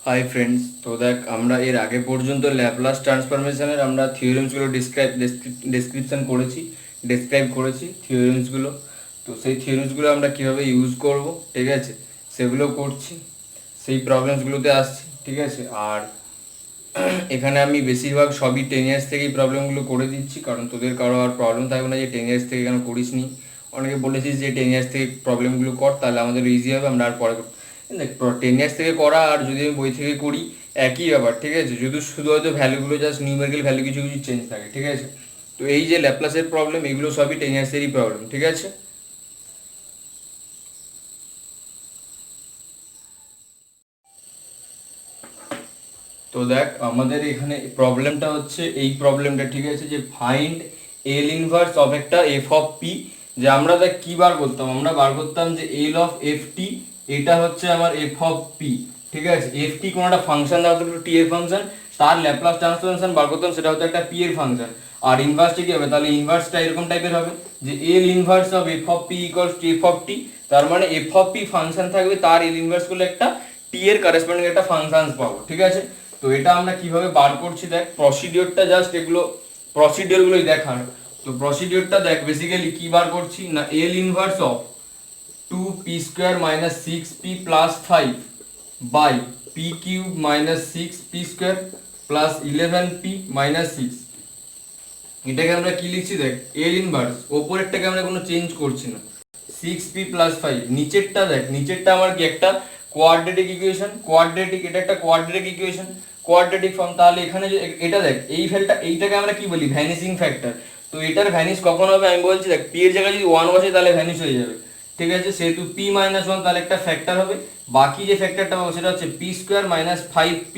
Hi friends, তো দেখ আমরা এর আগে পর্যন্ত ল্যাপ্লাস ট্রান্সফরমেশনের আমরা থিওরেমসগুলো ডেসক্রাইব করেছি থিওরেমসগুলো। তো সেই থিওরেমসগুলো আমরা কীভাবে ইউজ করব, ঠিক আছে, সেগুলো করছি, সেই প্রবলেমসগুলোতে আসছি, ঠিক আছে। আর এখানে আমি বেশিরভাগ সবই 10 ইয়ার্স থেকেই প্রবলেমগুলো করে দিচ্ছি, কারণ তোদের কারো আর প্রবলেম থাকবে না যে 10 ইয়ার্স থেকে কেন করিস নি। অনেকে বলেছিস যে 10 ইয়ার্স থেকে প্রবলেমগুলো কর, তাহলে আমাদের ইজি হবে, আমরা আর পরে দেখ 10 ইয়ার্স থেকে করা আর যদি আমি বই থেকে করি একই ব্যাপার, ঠিক আছে। যদি শুধু হয়তো ভ্যালুগুলো জাস্ট নিউমেরিক্যাল ভ্যালু কিছু কিছু চেঞ্জ থাকে, ঠিক আছে। তো এই যে ল্যাপ্লাসের প্রবলেম, এগুলো সবই 10 ইয়ার্সেরই প্রবলেম, ঠিক আছে। তো দেখ আমাদের এখানে প্রবলেমটা হচ্ছে এই প্রবলেমটা, ঠিক আছে, যে ফাইন্ড এল ইনভার্স অফ একটা এফ অফ পি। যে আমরা দেখ কি বার করতাম, আমরা বার করতাম যে এল অফ এফ টি, এটা হচ্ছে আমার এফ অফ পি, ঠিক আছে। এফ টি কোনো একটা ফাংশন দেওয়া হতো টি এর ফাংশন, তার ল্যাপ্লাস ট্রান্সফরমেশন বার করতাম, সেটা হতো একটা পি এর ফাংশন। আর ইনভার্সটা কি হবে, তাহলে ইনভার্সটা এরকম টাইপের হবে যে L inverse of F of P equals to F of T. তার মানে এফ অফ পি ফাংশন থাকবে, তার এল ইনভার্স করলে একটা টি এর কারেসপন্ডিং একটা ফাংশন পাবো, ঠিক আছে। তো এটা আমরা কিভাবে বার করছি দেখ, প্রসিডিওরটা জাস্ট এগুলো প্রসিডিওরগুলোই দেখার। তো প্রসিডিওরটা দেখ, বেসিক্যালি কি বার করছি না, এল inverse of 2p² - 6p + 5 by p³ - 6p² + 11p - 6। এটাকে আমরা কি লিখছি দেখ, এল ইনভার্স, ওপরেরটাকে আমরা কোনো চেঞ্জ করছি না, 6p + 5। নিচেরটা দেখ, নিচেরটা আমার কি একটা কোয়াড্রেটিক ইকুয়েশন, এটা একটা কোয়াড্রেটিক ইকুয়েশন, কোয়াড্রেটিক ফর্ম। তাহলে এখানে যে এটা দেখ, এই ফেলটা, এইটাকে আমরা কি বলি, ভ্যানিশিং ফ্যাক্টর। তো এটার ভ্যানিশ কখন হবে আমি বলছি দেখ, পি এর জায়গায় যদি 1 বসে তাহলে ভ্যানিশ হয়ে যাবে, ঠিক আছে। সেহেতু p - 1 তাহলে একটা ফ্যাক্টর হবে, বাকি যে ফ্যাক্টরটা পাবো সেটা হচ্ছে p² - 5p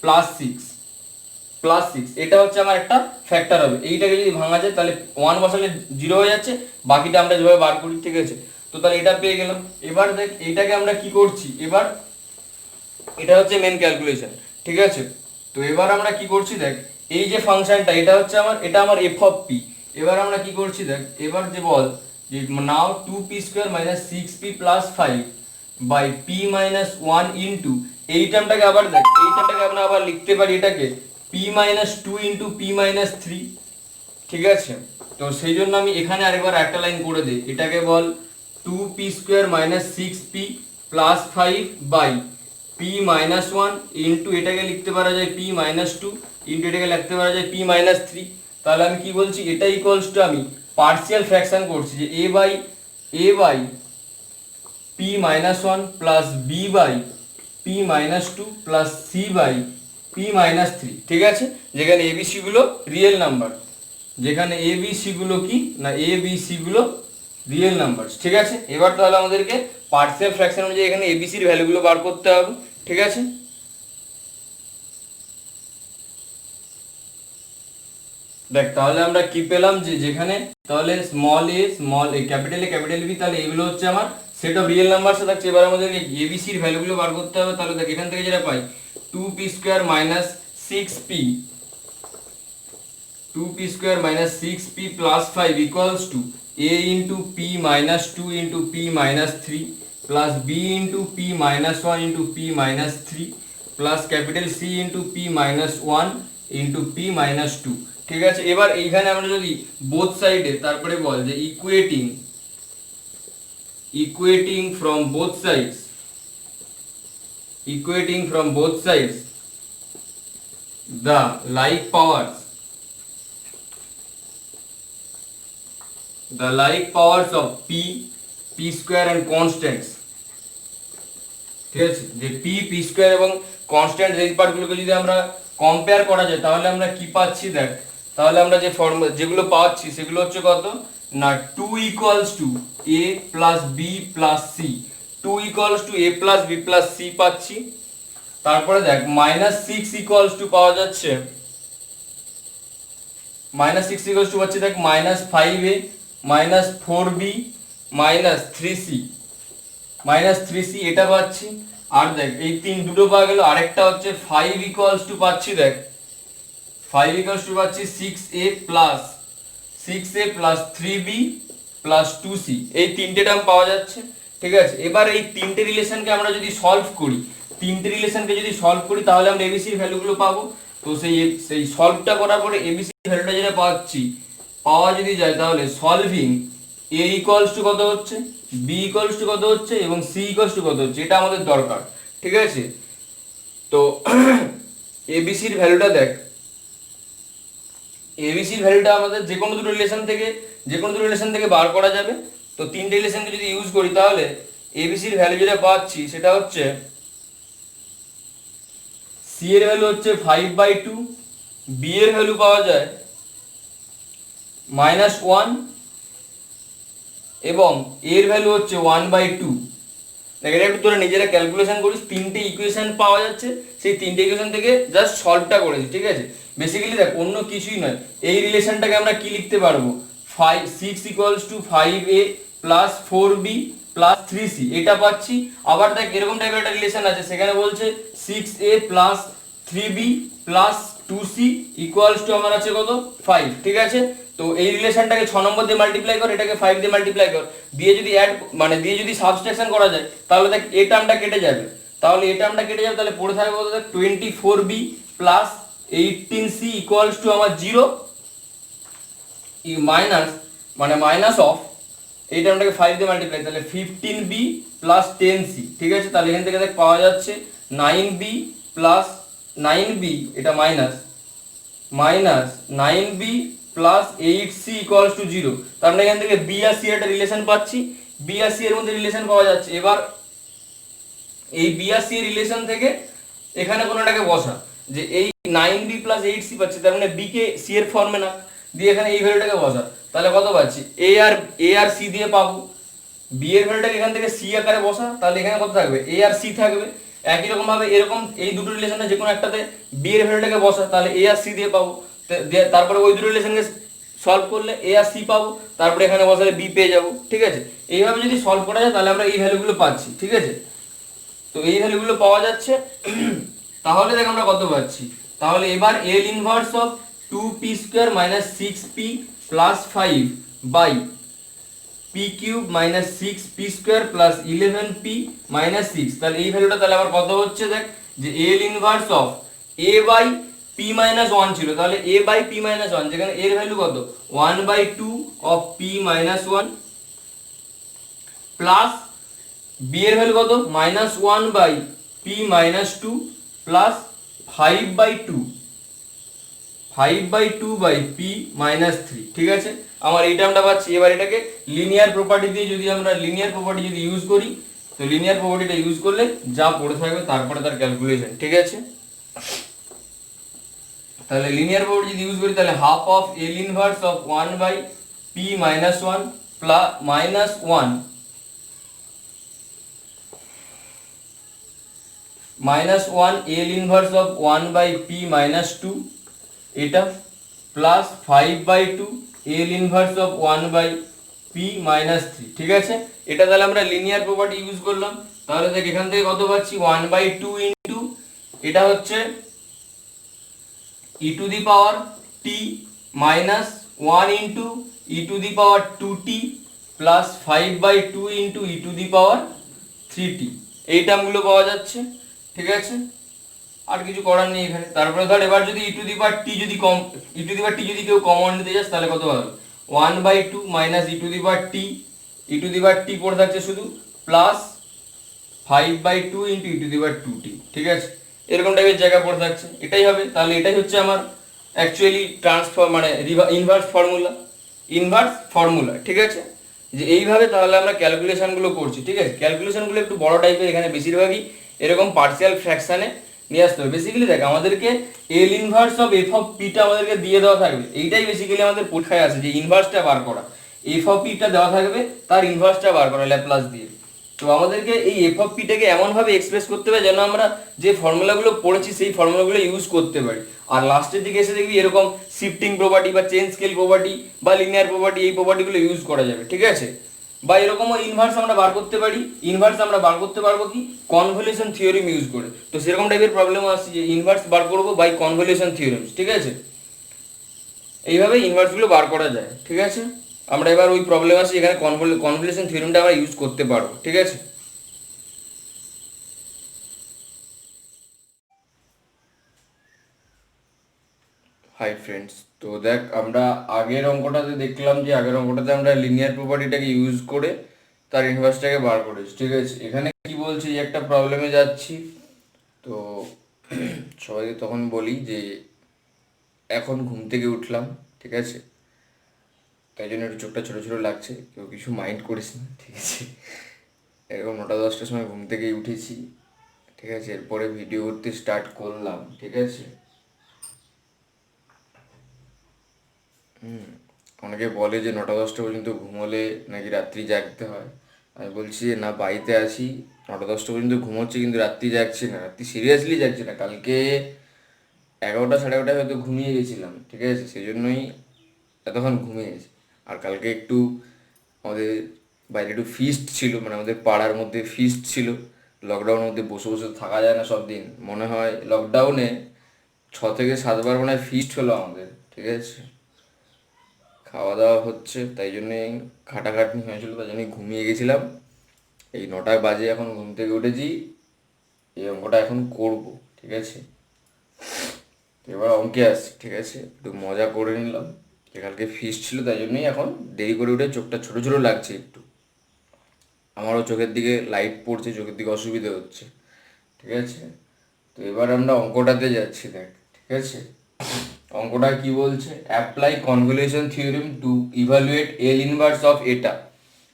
+ 6 এটা হচ্ছে আমার একটা ফ্যাক্টর হবে। এইটাকে যদি ভাঙা যায় তাহলে 1 বসালে 0 হয়ে যাচ্ছে, বাকিটা আমরা যেভাবে বার করি, ঠিক আছে। তো তাহলে এটা পেয়ে গেলাম। এবার দেখ এইটাকে আমরা কি করছি, এবার এটা হচ্ছে মেন ক্যালকুলেশন, ঠিক আছে। তো এবার আমরা কি করছি দেখ, এই যে ফাংশনটা, এটা হচ্ছে আমার, এটা আমার এফ অফ পি। এবার আমরা কি করছি দেখ, এবার যে বল যে নাও 2p² - 6p + 5 by p - 1 into, এই টার্মটাকে আবার দেখ, এই টার্মটাকে আমরা আবার লিখতে পারি এটাকে p - 2 ইনটু p - 3, ঠিক আছে। তো সেই জন্য আমি এখানে আরেকবার একটা লাইন করে দিই, এটাকে বল 2p² - 6p + 5 by p - 1 into, এটাকে লিখতে পারা যায় p - 2 ইনটু, এটাকে লিখতে পারা যায় p - 3। তাহলে আমি কি বলছি, এটা ইকুয়ালস টু আমি পার্শিয়াল ফ্র্যাকশন করছি যে a by p - 1 plus b by p - 2 plus c by p - 3, ঠিক আছে। যেখানে এবিসি গুলো রিয়েল নাম্বার, যেখানে এবিসি গুলো কি না, এবিসি গুলো রিয়েল নাম্বার, ঠিক আছে। এবার তাহলে আমাদেরকে পার্শিয়াল ফ্র্যাকশন অনুযায়ী এখানে এবিসির ভ্যালুগুলো বার করতে হবে, ঠিক আছে। দেখ তাহলে আমরা কি পেলাম, যে যেখানে তাহলে স্মল এ ক্যাপিটাল বি, তাহলে এগুলো হচ্ছে আমার সেট অফ রিয়েল নাম্বারস থাকছে। এবার আমাদেরকে এবিসির ভ্যালুগুলো বার করতে হবে। তাহলে দেখ এখান থেকে যেটা পাই, 2p² - 6p 6p + 5 equals to a into p - 2 into p - 3 plus b into p - 1 into p - 3 plus capital C into p - 1 into p - 2, ঠিক আছে। এবার এইখানে আমরা যদি বোথ সাইডে, তারপরে বল যে equating from both sides the like powers of p² and constants, ঠিক আছে। যে p² এবং কনস্ট্যান্ট এই পার্টগুলোকে যদি আমরা কম্পেয়ার করা যায়, তাহলে আমরা কি পাচ্ছি দেখ, তাহলে আমরা যে ফর্মুলা যেগুলো পাচ্ছি সেগুলো হচ্ছে কত না, 2 equals to a plus b plus c, 2 equals to a plus b plus c পাচ্ছি। তারপরে দেখ -6 equals to পাওয়া যাচ্ছে, -6 equals to পাচ্ছি দেখ -5a -4b -3c এটা পাচ্ছি। আর দেখ এই দুটো পাওয়া গেল, আরেকটা হচ্ছে 5 equals to পাচ্ছি দেখ, 5 equals to পাচ্ছি 6a plus 3b plus 2c, এই তিনটে টার্ম পাওয়া যাচ্ছে, ঠিক আছে। এবার এই তিনটে রিলেশনকে আমরা যদি সলভ করি, তিনটে রিলেশনকে যদি সলভ করি তাহলে আমরা এবিসির ভ্যালুগুলো পাবো। তো সেই সলভটা করার পরে এবিসির ভ্যালুটা যেটা পাওয়া যদি যায় তাহলে সলভিং এ ইকুয়ালস টু কত হচ্ছে, বি ইকুয়ালস টু কত হচ্ছে এবং সি ইকুয়ালস টু কত হচ্ছে, এটা আমাদের দরকার। ঠিক আছে, তো এবিসির ভ্যালুটা দেখ, এবিসির ভ্যালুটা আমাদের যে কোনো দুটো রিলেশন থেকে বার করা যাবে। তো তিনটে রিলেশনকে যদি ইউজ করি তাহলে এবিসির ভ্যালু যেটা পাচ্ছি সেটা হচ্ছে সি এর ভ্যালু হচ্ছে 5/2, বি এর ভ্যালু পাওয়া যায় -1 এবং এর ভ্যালু হচ্ছে 1/2। দেখ এটা একটু তোরা নিজেরা ক্যালকুলেশন করিস, তিনটে ইকুয়েশন পাওয়া যাচ্ছে, সেই তিনটে ইকুয়েশন থেকে জাস্ট সলভটা করেছি। ঠিক আছে, বেসিক্যালি দেখ অন্য কিছুই নয়, এই রিলেশনটাকে আমরা কি লিখতে পারবো, 6 = 5a + 4b + 3c, এটা পাচ্ছি। আবার দেখ এরকম টাইপের একটা রিলেশন আছে, সেখানে বলছে 6a + 3b + 2c = আমার আছে কত, 5। ঠিক আছে, তো এই রিলেশনটাকে 6 নম্বর দিয়ে মাল্টিপ্লাই কর, এটাকে 5 দিয়ে মাল্টিপ্লাই কর, দিয়ে যদি সাবট্রাকশন করা যায় তাহলে দেখ এই টার্মটা কেটে যাবে, তাহলে পড়ে থাকবে কত, দেখ 24b + 18c = আমার 0 মাইনাস অফ এই টার্মটাকে 5 দিয়ে মাল্টিপ্লাই, তাহলে 15b + 10c। ঠিক আছে, তাহলে এখান থেকে দেখ পাওয়া যাচ্ছে 9b + 9b, এটা মাইনাস 9b + 8c = 0। তার মানে এখান থেকে b আর c এর একটা রিলেশন পাচ্ছি, b আর c এর মধ্যে রিলেশন পাওয়া যাচ্ছে। এবার এই b আর c এর রিলেশন থেকে এখানে কোনটাকে বসা, যে এই 9b + 8c পাচ্ছি, তার মানে b কে c এর ফর্মে না দিয়ে এখানে এই ভ্যালুটাকে বসা, তাহলে কত পাচ্ছি, a আর c দিয়ে পাবো। b এর ভ্যালুটাকে এখান থেকে c আকারে বসা, তাহলে এখানে কত থাকবে, a আর c থাকবে। একই রকম ভাবে এরকম এই দুটো রিলেশনে যে কোনো একটাতে b এর ভ্যালুটাকে বসা, তাহলে a আর c দিয়ে পাবো। তারপরে ওই দুটো রিলেশনকে সলভ করলে a আর c পাবো, তারপরে এখানে বসালে b পেয়ে যাবো। ঠিক আছে, এইভাবে যদি সলভ করা যায় তাহলে আমরা এই ভ্যালুগুলো পাচ্ছি। ঠিক আছে, তো এই ভ্যালুগুলো পাওয়া যাচ্ছে। তাহলে দেখ আমরা কত পাচ্ছি, তাহলে এবার L inverse of 2p² - 6p + 5 by p³ - 6p² + 11p - 6, তাহলে এই ভ্যালুটা তাহলে আবার কত হচ্ছে, দেখ যে L ইনভার্স অফ a/p - 1 ছিল, তাহলে a/p - 1, যেখানে এর ভ্যালু কত 1/2 অফ p - 1 প্লাস b এর ভ্যালু কত -1/p - 2 প্লাস 5/2/p - 3। ঠিক আছে, আমার এই টার্মটা পাচ্ছি। এবার এটাকে লিনিয়ার প্রপার্টি দিয়ে যদি আমরা ইউজ করি, তো লিনিয়ার প্রপার্টিটা ইউজ করলে যা পড়ে থাকবে তারপরে তার ক্যালকুলেশন। ঠিক আছে, তাহলে লিনিয়ার প্রপার্টি যদি ইউজ করি তাহলে half of L inverse of 1/p - 1 plus -1 L inverse of 1/p - 2, এটা plus 5/2 L inverse of 1/p - 3। ঠিক আছে, এটা তাহলে আমরা লিনিয়ার প্রপার্টি ইউজ করলাম। তাহলে দেখ এখান থেকে কত পাচ্ছি, 1/2 ইনটু এটা হচ্ছে e⁻t minus 1 into e⁻2t plus 5/2 into e⁻3t, এই টার্মগুলো পাওয়া যাচ্ছে। ঠিক আছে, আর কিছু করার নেই এখানে। তারপরে ধর এবার যদি e⁻t যদি কেউ কমন নিতে যাস তাহলে কত হবে, 1/2 মাইনাস e⁻t পড়ে থাকছে শুধু প্লাস 5/2 ইনটু e⁻2t। ঠিক আছে, এরকম টাইপের জায়গা পড়ে থাকছে, এটাই হবে। তাহলে এটাই হচ্ছে আমার অ্যাকচুয়ালি ট্রান্সফর্ম মানে ইনভার্স ফর্মুলা। ঠিক আছে, যে এইভাবে তাহলে আমরা ক্যালকুলেশনগুলো করছি। ঠিক আছে, ক্যালকুলেশনগুলো একটু বড় টাইপের, এখানে বেশিরভাগই এরকম পার্সিয়াল ফ্র্যাকশনে নিয়ে আসতে হবে। বেসিক্যালি দেখ আমাদেরকে L ইনভার্স অফ f(p) টা আমাদেরকে দিয়ে দেওয়া থাকবে, এইটাই বেসিক্যালি আমাদের পরীক্ষায় আছে, যে ইনভার্সটা বার করা, f(p) টা দেওয়া থাকবে, তার ইনভার্সটা বার করা ল্যাপ্লাস দিয়ে। তো আমাদেরকে এই f(p) টাকে এমন ভাবে এক্সপ্রেস করতে হবে যেন আমরা যে ফর্মুলাগুলো পড়েছি সেই ফর্মুলাগুলো ইউজ করতে পারি। আর লাস্টের দিকে এসে দেখবি এরকম শিফটিং প্রপার্টি বা চেন স্কেল প্রপার্টি বা লিনিয়ার প্রপার্টি, এই প্রপার্টিগুলো ইউজ করা যাবে। ঠিক আছে, বা এরকমও ইনভার্স আমরা বার করতে পারি। ইনভার্স আমরা বার করতে পারবো কি, কনভলিউশন থিওরেম ইউজ করে। তো সেরকম টাইপের প্রবলেমও আসছে যে ইনভার্স বার করবো বাই কনভলিউশন থিওরেম। ঠিক আছে, এইভাবে ইনভার্সগুলো বার করা যায়। ঠিক আছে, আমরা এবার ওই প্রবলেম আছে এখানে কনভলিউশন থিওরেমটা আমরা ইউজ করতে পারবো। ঠিক আছে। হাই ফ্রেন্ডস, তো দেখ আমরা আগের অঙ্কটাতে দেখলাম যে আগের অঙ্কটাতে আমরা লিনিয়ার প্রপার্টিটাকে ইউজ করে তার ইনভার্সটাকে বার করেছি, ঠিক আছে। এখানে কি বলছি, যে একটা প্রবলেমে যাচ্ছি, তো সবাইকে তখন বলি যে এখন ঘুম থেকে উঠলাম, ঠিক আছে, তাই জন্য একটু চোখটা ছোটো ছোটো লাগছে, কেউ কিছু মাইন্ড করিস না, ঠিক আছে। এরকম 9টা 10টার সময় ঘুম থেকেই উঠেছি, ঠিক আছে। এরপরে ভিডিও করতে স্টার্ট করলাম, ঠিক আছে। অনেকে বলে যে 9টা 10টা পর্যন্ত ঘুমোলে নাকি রাত্রি জাগতে হয়। আমি বলছি যে না, বাড়িতে আছি, 9টা 10টা পর্যন্ত ঘুমোচ্ছি কিন্তু রাত্রি জাগছি না, রাত্রি সিরিয়াসলি জাগছি না। কালকে 11টা 11:30 হয়তো ঘুমিয়ে গেছিলাম, ঠিক আছে, সেই জন্যই এতক্ষণ ঘুমিয়ে গেছি। আর কালকে একটু আমাদের বাইরে একটু ফিস্ট ছিল, মানে আমাদের পাড়ার মধ্যে ফিস্ট ছিল। লকডাউনের মধ্যে বসে বসে থাকা যায় না সব দিন, মনে হয় লকডাউনে 6 থেকে 7বার মনে হয় ফিস্ট হলো আমাদের, ঠিক আছে। খাওয়া দাওয়া হচ্ছে, তাই জন্যে খাটাখাটনি হয়েছিল, তাই জন্যই ঘুমিয়ে গেছিলাম। এই 9টা বাজে এখন ঘুম থেকে উঠেছি, এই অঙ্কটা এখন করব, ঠিক আছে। তো এবার অঙ্কে আসছি, ঠিক আছে, একটু মজা করে নিলাম, যে কালকে ফিস্ট ছিল, তাই জন্যই এখন দেরি করে উঠে চোখটা ছোটো ছোটো লাগছে একটু। আমারও চোখের দিকে লাইট পড়ছে, চোখের দিকে অসুবিধা হচ্ছে, ঠিক আছে। তো এবার আমরা অঙ্কটাতে যাচ্ছি, দেখ, ঠিক আছে। অঙ্কটা কি বলছে, apply convolution theorem two evaluate L inverse of এটা।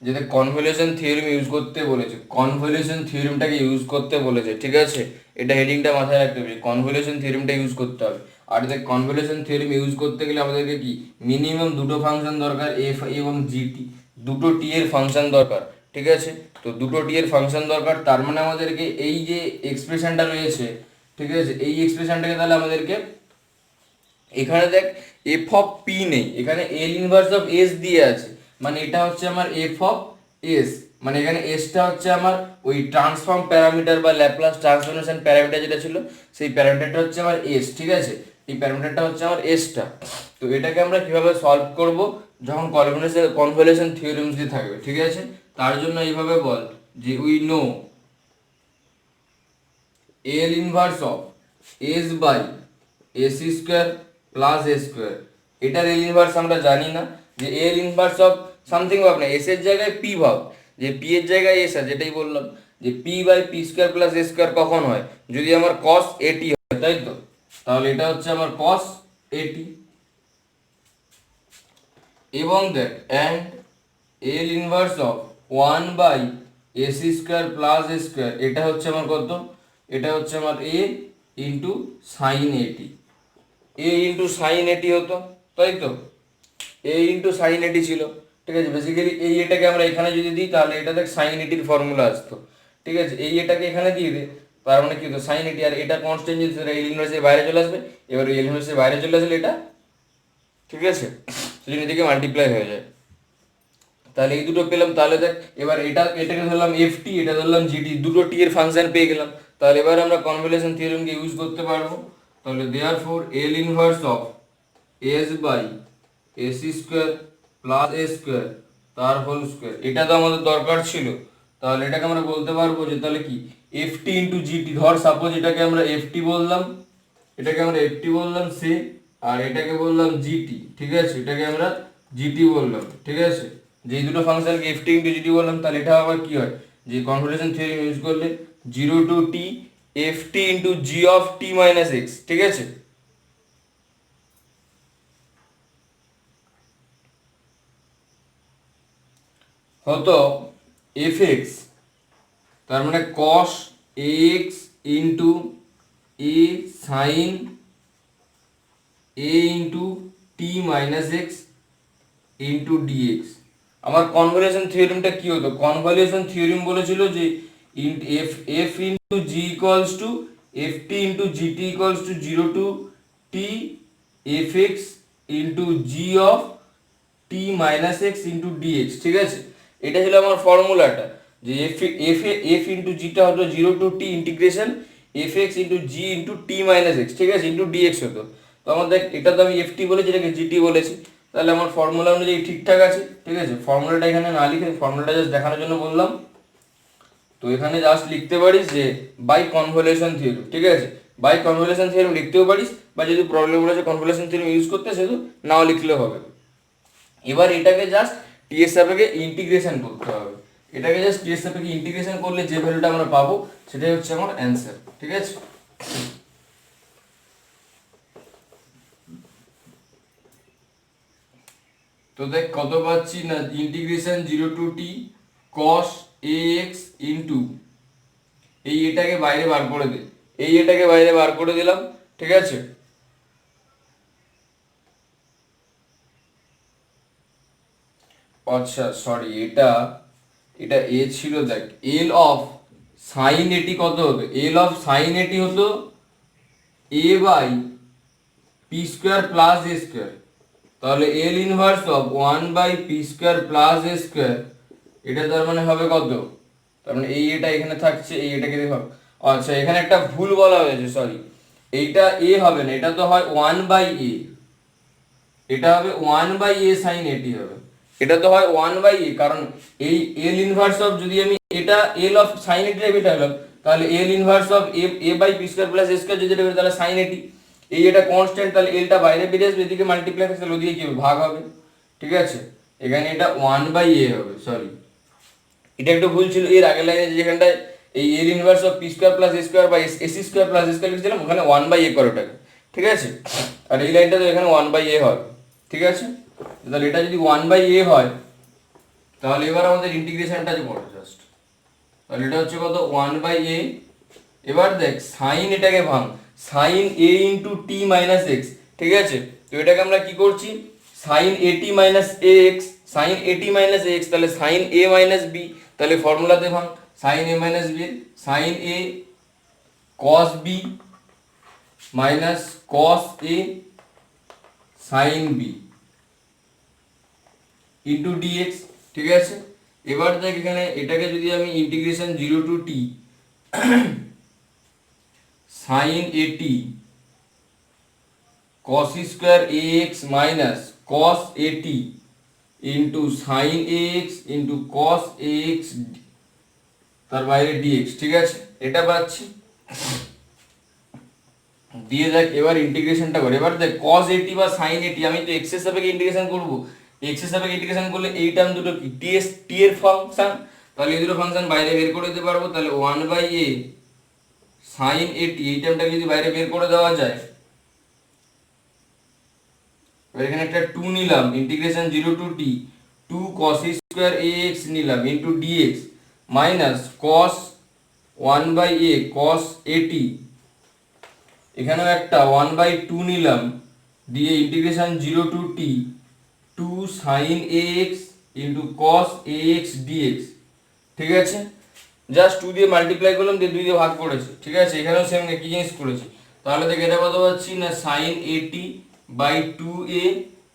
যেটা কনভলিউশন থিওরেম ইউজ করতে বলেছে, কনভলিউশন থিওরেমটাকে ইউজ করতে বলেছে, ঠিক আছে। এটা হেডিংটা মাথায় রাখতে হবে, কনভলিউশন থিওরেমটা ইউজ করতে হবে। আর দেখ, কনভলিউশন থিওরেম ইউজ করতে গেলে আমাদেরকে কি মিনিমাম দুটো ফাংশন দরকার, এফ এবং জিটি, দুটো টি এর ফাংশন দরকার, ঠিক আছে। তো দুটো টি এর ফাংশন দরকার, তার মানে আমাদেরকে এই যে এক্সপ্রেশনটা রয়েছে, ঠিক আছে, এই এক্সপ্রেশনটাকে তাহলে আমাদেরকে, এখানে দেখ এফ অফ পি নেই, এখানে এল ইনভার্স অফ এস দিয়ে আছে, মানে এটা হচ্ছে আমার এফ অফ এস, মানে এখানে এসটা হচ্ছে আমার ওই ট্রান্সফর্ম প্যারামিটার বা ল্যাপ্লাস ট্রান্সফরমেশন প্যারামিটার যেটা ছিল, সেই প্যারামিটারটা হচ্ছে আমার এস, ঠিক আছে। এই প্যারামিটারটা হচ্ছে আমার এসটা। তো এটাকে আমরা কিভাবে সলভ করব, যখন কনভলিউশন থিওরেমস দিয়ে থাকবে, ঠিক আছে। তার জন্য এইভাবে বল যে we know L inverse of S by S square plus A square. এটার এল ইনভার্স আমরা জানি না, যে এল ইনভার্স অফ সামথিং ভাব না, এস এর জায়গায় পি ভাব, যে পি এর জায়গায় এস আছে, যেটাই বললাম যে P by P square plus A square কখন হয়, যদি আমার কস এটি হয়, তাই তো। তাহলে এটা হচ্ছে আমার কস এটি। এবং দেখ, and L inverse of 1/ac² plus A square, এটা হচ্ছে আমার কত, এটা হচ্ছে আমার এ ইন্টু সাইন এটি, এ ইন্টু সাইন এটি হতো, তাই তো। এ ইন্টু সাইন এটি ছিল, ঠিক আছে। বেসিক্যালি এই এটাকে আমরা এখানে যদি দিই, তাহলে এটা দেখ সাইন এটির ফর্মুলা আসতো, ঠিক আছে। এই এটাকে এখানে দিয়ে দে, তার মানে কি হতো সাইন এটি, আর এটা কনস্ট্যান্ট যদি এল ইনভার্সের বাইরে চলে আসবে, এবার এল ইনভার্সের বাইরে চলে আসলে এটা, ঠিক আছে, সেই জন্য এদিকে মাল্টিপ্লাই হয়ে যায়। তাহলে এই দুটো পেলাম, তাহলে দেখ এবার এটাকে ধরলাম এফ টি, এটা ধরলাম জিটি, দুটো টি এর ফাংশন পেয়ে গেলাম। তাহলে এবার আমরা কনভলিউশন থিওরেমকে ইউজ করতে পারবো। তাহলে therefore L inverse of S by S square plus A square তার হোল স্কোয়ার, এটা তো আমাদের দরকার ছিল। তাহলে এটাকে আমরা বলতে পারবো যে তাহলে কি এফ টি ইন্টু জিটি, ধর সাপোজ এটাকে আমরা এফ টি বললাম, এটাকে আমরা এফ টি বললাম সে, আর এটাকে বললাম জিটি, ঠিক আছে, এটাকে আমরা জিটি বললাম, ঠিক আছে। যে এই দুটো ফাংশনকে এফ টি ইন্টু জিটি বললাম, তাহলে এটা আবার কি হয়, যে কনভলিউশন থিওরেম ইউজ করলে 0 to t F T into G of T minus X, ঠিক আছে। হতো এফ এক্স, তার মানে cos X into A sine A into T minus X into DX. আমার কনভলিউশন থিওরেমটা কি হতো, কনভলিউশন থিওরেম বলেছিল যে F F into G equals to F T into GT equals to 0 to t F X into G of T minus X into DX, ঠিক আছে। এটা ছিল আমার ফর্মুলাটা, যে এফ ইন্টু জিটা হতো 0 to t integration F X into G into T minus X, ঠিক আছে, ইন্টু ডিএক্স হতো। তো আমার দেখ, এটা তো আমি এফ টি বলেছি, এটাকে জিটি বলেছি, তাহলে আমার ফর্মুলা অনুযায়ী ঠিকঠাক আছে, ঠিক আছে। ফর্মুলাটা এখানে না লিখে ফর্মুলাটা জাস্ট দেখানোর জন্য বললাম। তো এখানে জাস্ট লিখতে পারিস যে বাই কনভলিউশন থিওরেম, ঠিক আছে, বাই কনভলিউশন থিওরেম লিখতেও পারিস, বা যদি প্রবলেম বলেছে কনভলিউশন থিওরেম ইউজ করতে সেহেতু নাও লিখলেও হবে। এবার এটাকে জাস্ট টি এর সাপেক্ষে ইন্টিগ্রেশন করতে হবে। এটাকে জাস্ট টি এর সাপেক্ষে ইন্টিগ্রেশন করলে যে ভ্যালুটা আমরা পাবো সেটাই হচ্ছে আমার অ্যান্সার, ঠিক আছে। তো দেখ কত পাচ্ছি না, integration 0 to T cos ax into এই এটাকে বাইরে বার করে দে, এই এটাকে বাইরে বার করে দিলাম, ঠিক আছে। আচ্ছা সরি, এটা এটা এ ছিল, দেখ এল অফ সাইন এটি কত হবে, এল অফ সাইন এটি হতো a by P square plus A square, তাহলে L inverse of 1/p² plus A square, এটা তার মানে হবে কত, তার মানে এই এটা এখানে থাকছে, এই এটাকে দেখো। আচ্ছা এখানে একটা ভুল বলা হয়েছে, সরি, এইটা এ হবে না, এটা তো হয় 1/a, এটা হবে 1/a সাইন এটি হবে, এটা তো হয় 1/a, কারণ এই এল ইনভার্স অফ, যদি আমি এটা এল অফ সাইন এটি এটা হলাম, তাহলে L inverse of a/p² plus a square যদি হবে তাহলে সাইন এটি, এই এটা কনস্ট্যান্ট, তাহলে এলটা বাইরে বেরিয়ে আসবে, এদিকে মাল্টিপ্লাই থাকছে তাহলে ওদিকে কি হবে, ভাগ হবে, ঠিক আছে। এখানে এটা 1/a হবে, সরি এটা একটু ভুল ছিল, এর আগের লাইনে যেখানটায় এই এল inverse of p² plus a square বা ac² প্লাস a স্কয়ার লিখছিলাম, ওখানে 1/a করে ওটাকে, ঠিক আছে। আর এই লাইনটা তো এখানে 1/a হবে, ঠিক আছে। তাহলে এটা যদি 1/a হয় তাহলে এবার আমাদের ইন্টিগ্রেশনটা যে করো জাস্ট, তাহলে এটা হচ্ছে কত 1/a। এবার দেখ সাইন এটাকে ভাঙ, sine a into T minus X, ঠিক আছে। তো এটাকে আমরা কি করছি, sine AT minus X, sine AT minus X, তাহলে সাইন a মাইনাস বি, তাহলে ফর্মুলাতে ভাঙ, sine a minus B, sine a cos b minus cos a sine b into DX, ঠিক আছে। এবার দেখ এখানে এটাকে যদি আমি integration 0 to T sine AT cos square ax minus cos AT into sign ax into cos ax তার বাইরে dx, ঠিক আছে, এটা পাচ্ছি। দিয়ে দেখ এবার ইন্টিগ্রেশনটা করে, এবার দেখ cos এটি বা সাইন এটি, আমি তো x এর সাপেক্ষে ইন্টিগ্রেশন করব, x এর সাপেক্ষে ইন্টিগ্রেশন করলে এই টার্ম দুটো কি টি এর ফাংশন, তাহলে এই দুটো ফাংশন বাইরে বের করে দিতে পারবো, তাহলে 1/a সাইন এটি, এই টার্মটাকে যদি বাইরে বের করে দেওয়া যায়, এবার এখানে একটা 2 নিলাম, integration 0 to T 2 cos square ax নিলাম into dx minus cos 1/a cos at, এখানেও একটা 1/2 নিলাম, দিয়ে integration 0 to T 2 sin ax into cos ax dx, ঠিক আছে। জাস্ট 2 দিয়ে মাল্টিপ্লাই করলাম, দিয়ে 2 দিয়ে ভাগ করেছি, ঠিক আছে। এখানেও সেম একই জিনিস করেছি, তাহলে দেখ এটা কত পাচ্ছি না sin at/2a,